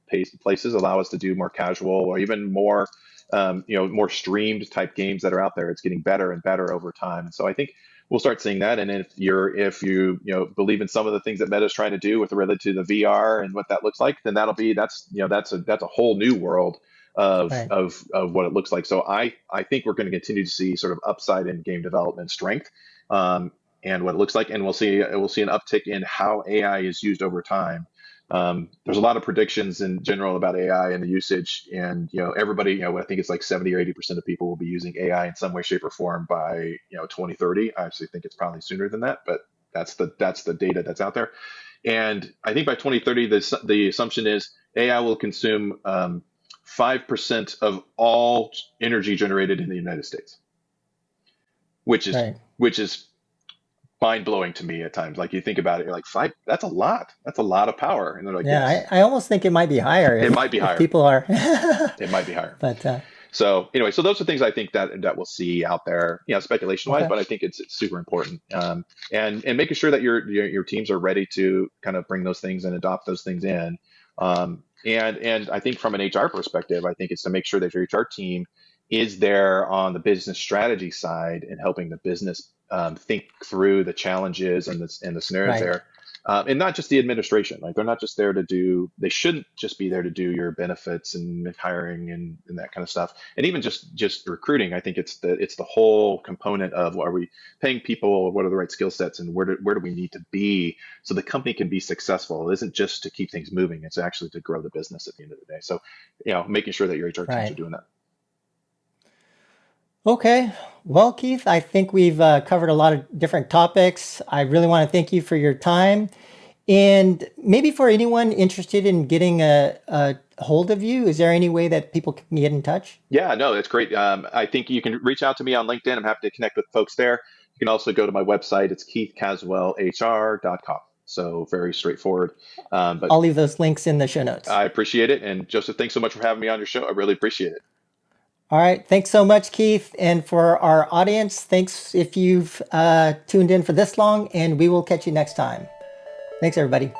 places allow us to do more casual or even more, more streamed type games that are out there. It's getting better and better over time. So I think we'll start seeing that. And if you believe in some of the things that Meta's trying to do with related to the VR and what that looks like, then that's a whole new world of Right. of of what it looks like. So I think we're going to continue to see sort of upside in game development strength. And what it looks like, and we'll see an uptick in how AI is used over time. There's a lot of predictions in general about AI and the usage, and everybody, I think it's like 70 or 80% of people will be using AI in some way, shape, or form by 2030. I actually think it's probably sooner than that, but that's the data that's out there. And I think by 2030, the assumption is AI will consume 5% of all energy generated in the United States, which is Right. which is mind blowing to me at times. Like you think about it, you're like, five, that's a lot. That's a lot of power. And they're like, Yeah. yes, I almost think it might be higher it might be if higher. people are. It might be higher. But So anyway, so those are things I think that we'll see out there, speculation wise, okay. but I think it's super important. And making sure that your teams are ready to kind of bring those things and adopt those things in. And I think from an HR perspective, I think it's to make sure that your HR team is there on the business strategy side and helping the business think through the challenges and the scenarios Right. there. And not just the administration. Like they're not just there to do. They shouldn't just be there to do your benefits and hiring and that kind of stuff. And even just recruiting. I think it's the whole component of, are we paying people? What are the right skill sets, and where do we need to be so the company can be successful? It isn't just to keep things moving. It's actually to grow the business at the end of the day. So, making sure that your HR teams are Right. doing that. Okay. Well, Keith, I think we've covered a lot of different topics. I really want to thank you for your time. And maybe for anyone interested in getting a hold of you, is there any way that people can get in touch? Yeah, no, that's great. I think you can reach out to me on LinkedIn. I'm happy to connect with folks there. You can also go to my website. It's keithcaswellhr.com. So very straightforward. But I'll leave those links in the show notes. I appreciate it. And Joseph, thanks so much for having me on your show. I really appreciate it. All right. Thanks so much, Keith. And for our audience, thanks if you've tuned in for this long, and we will catch you next time. Thanks, everybody.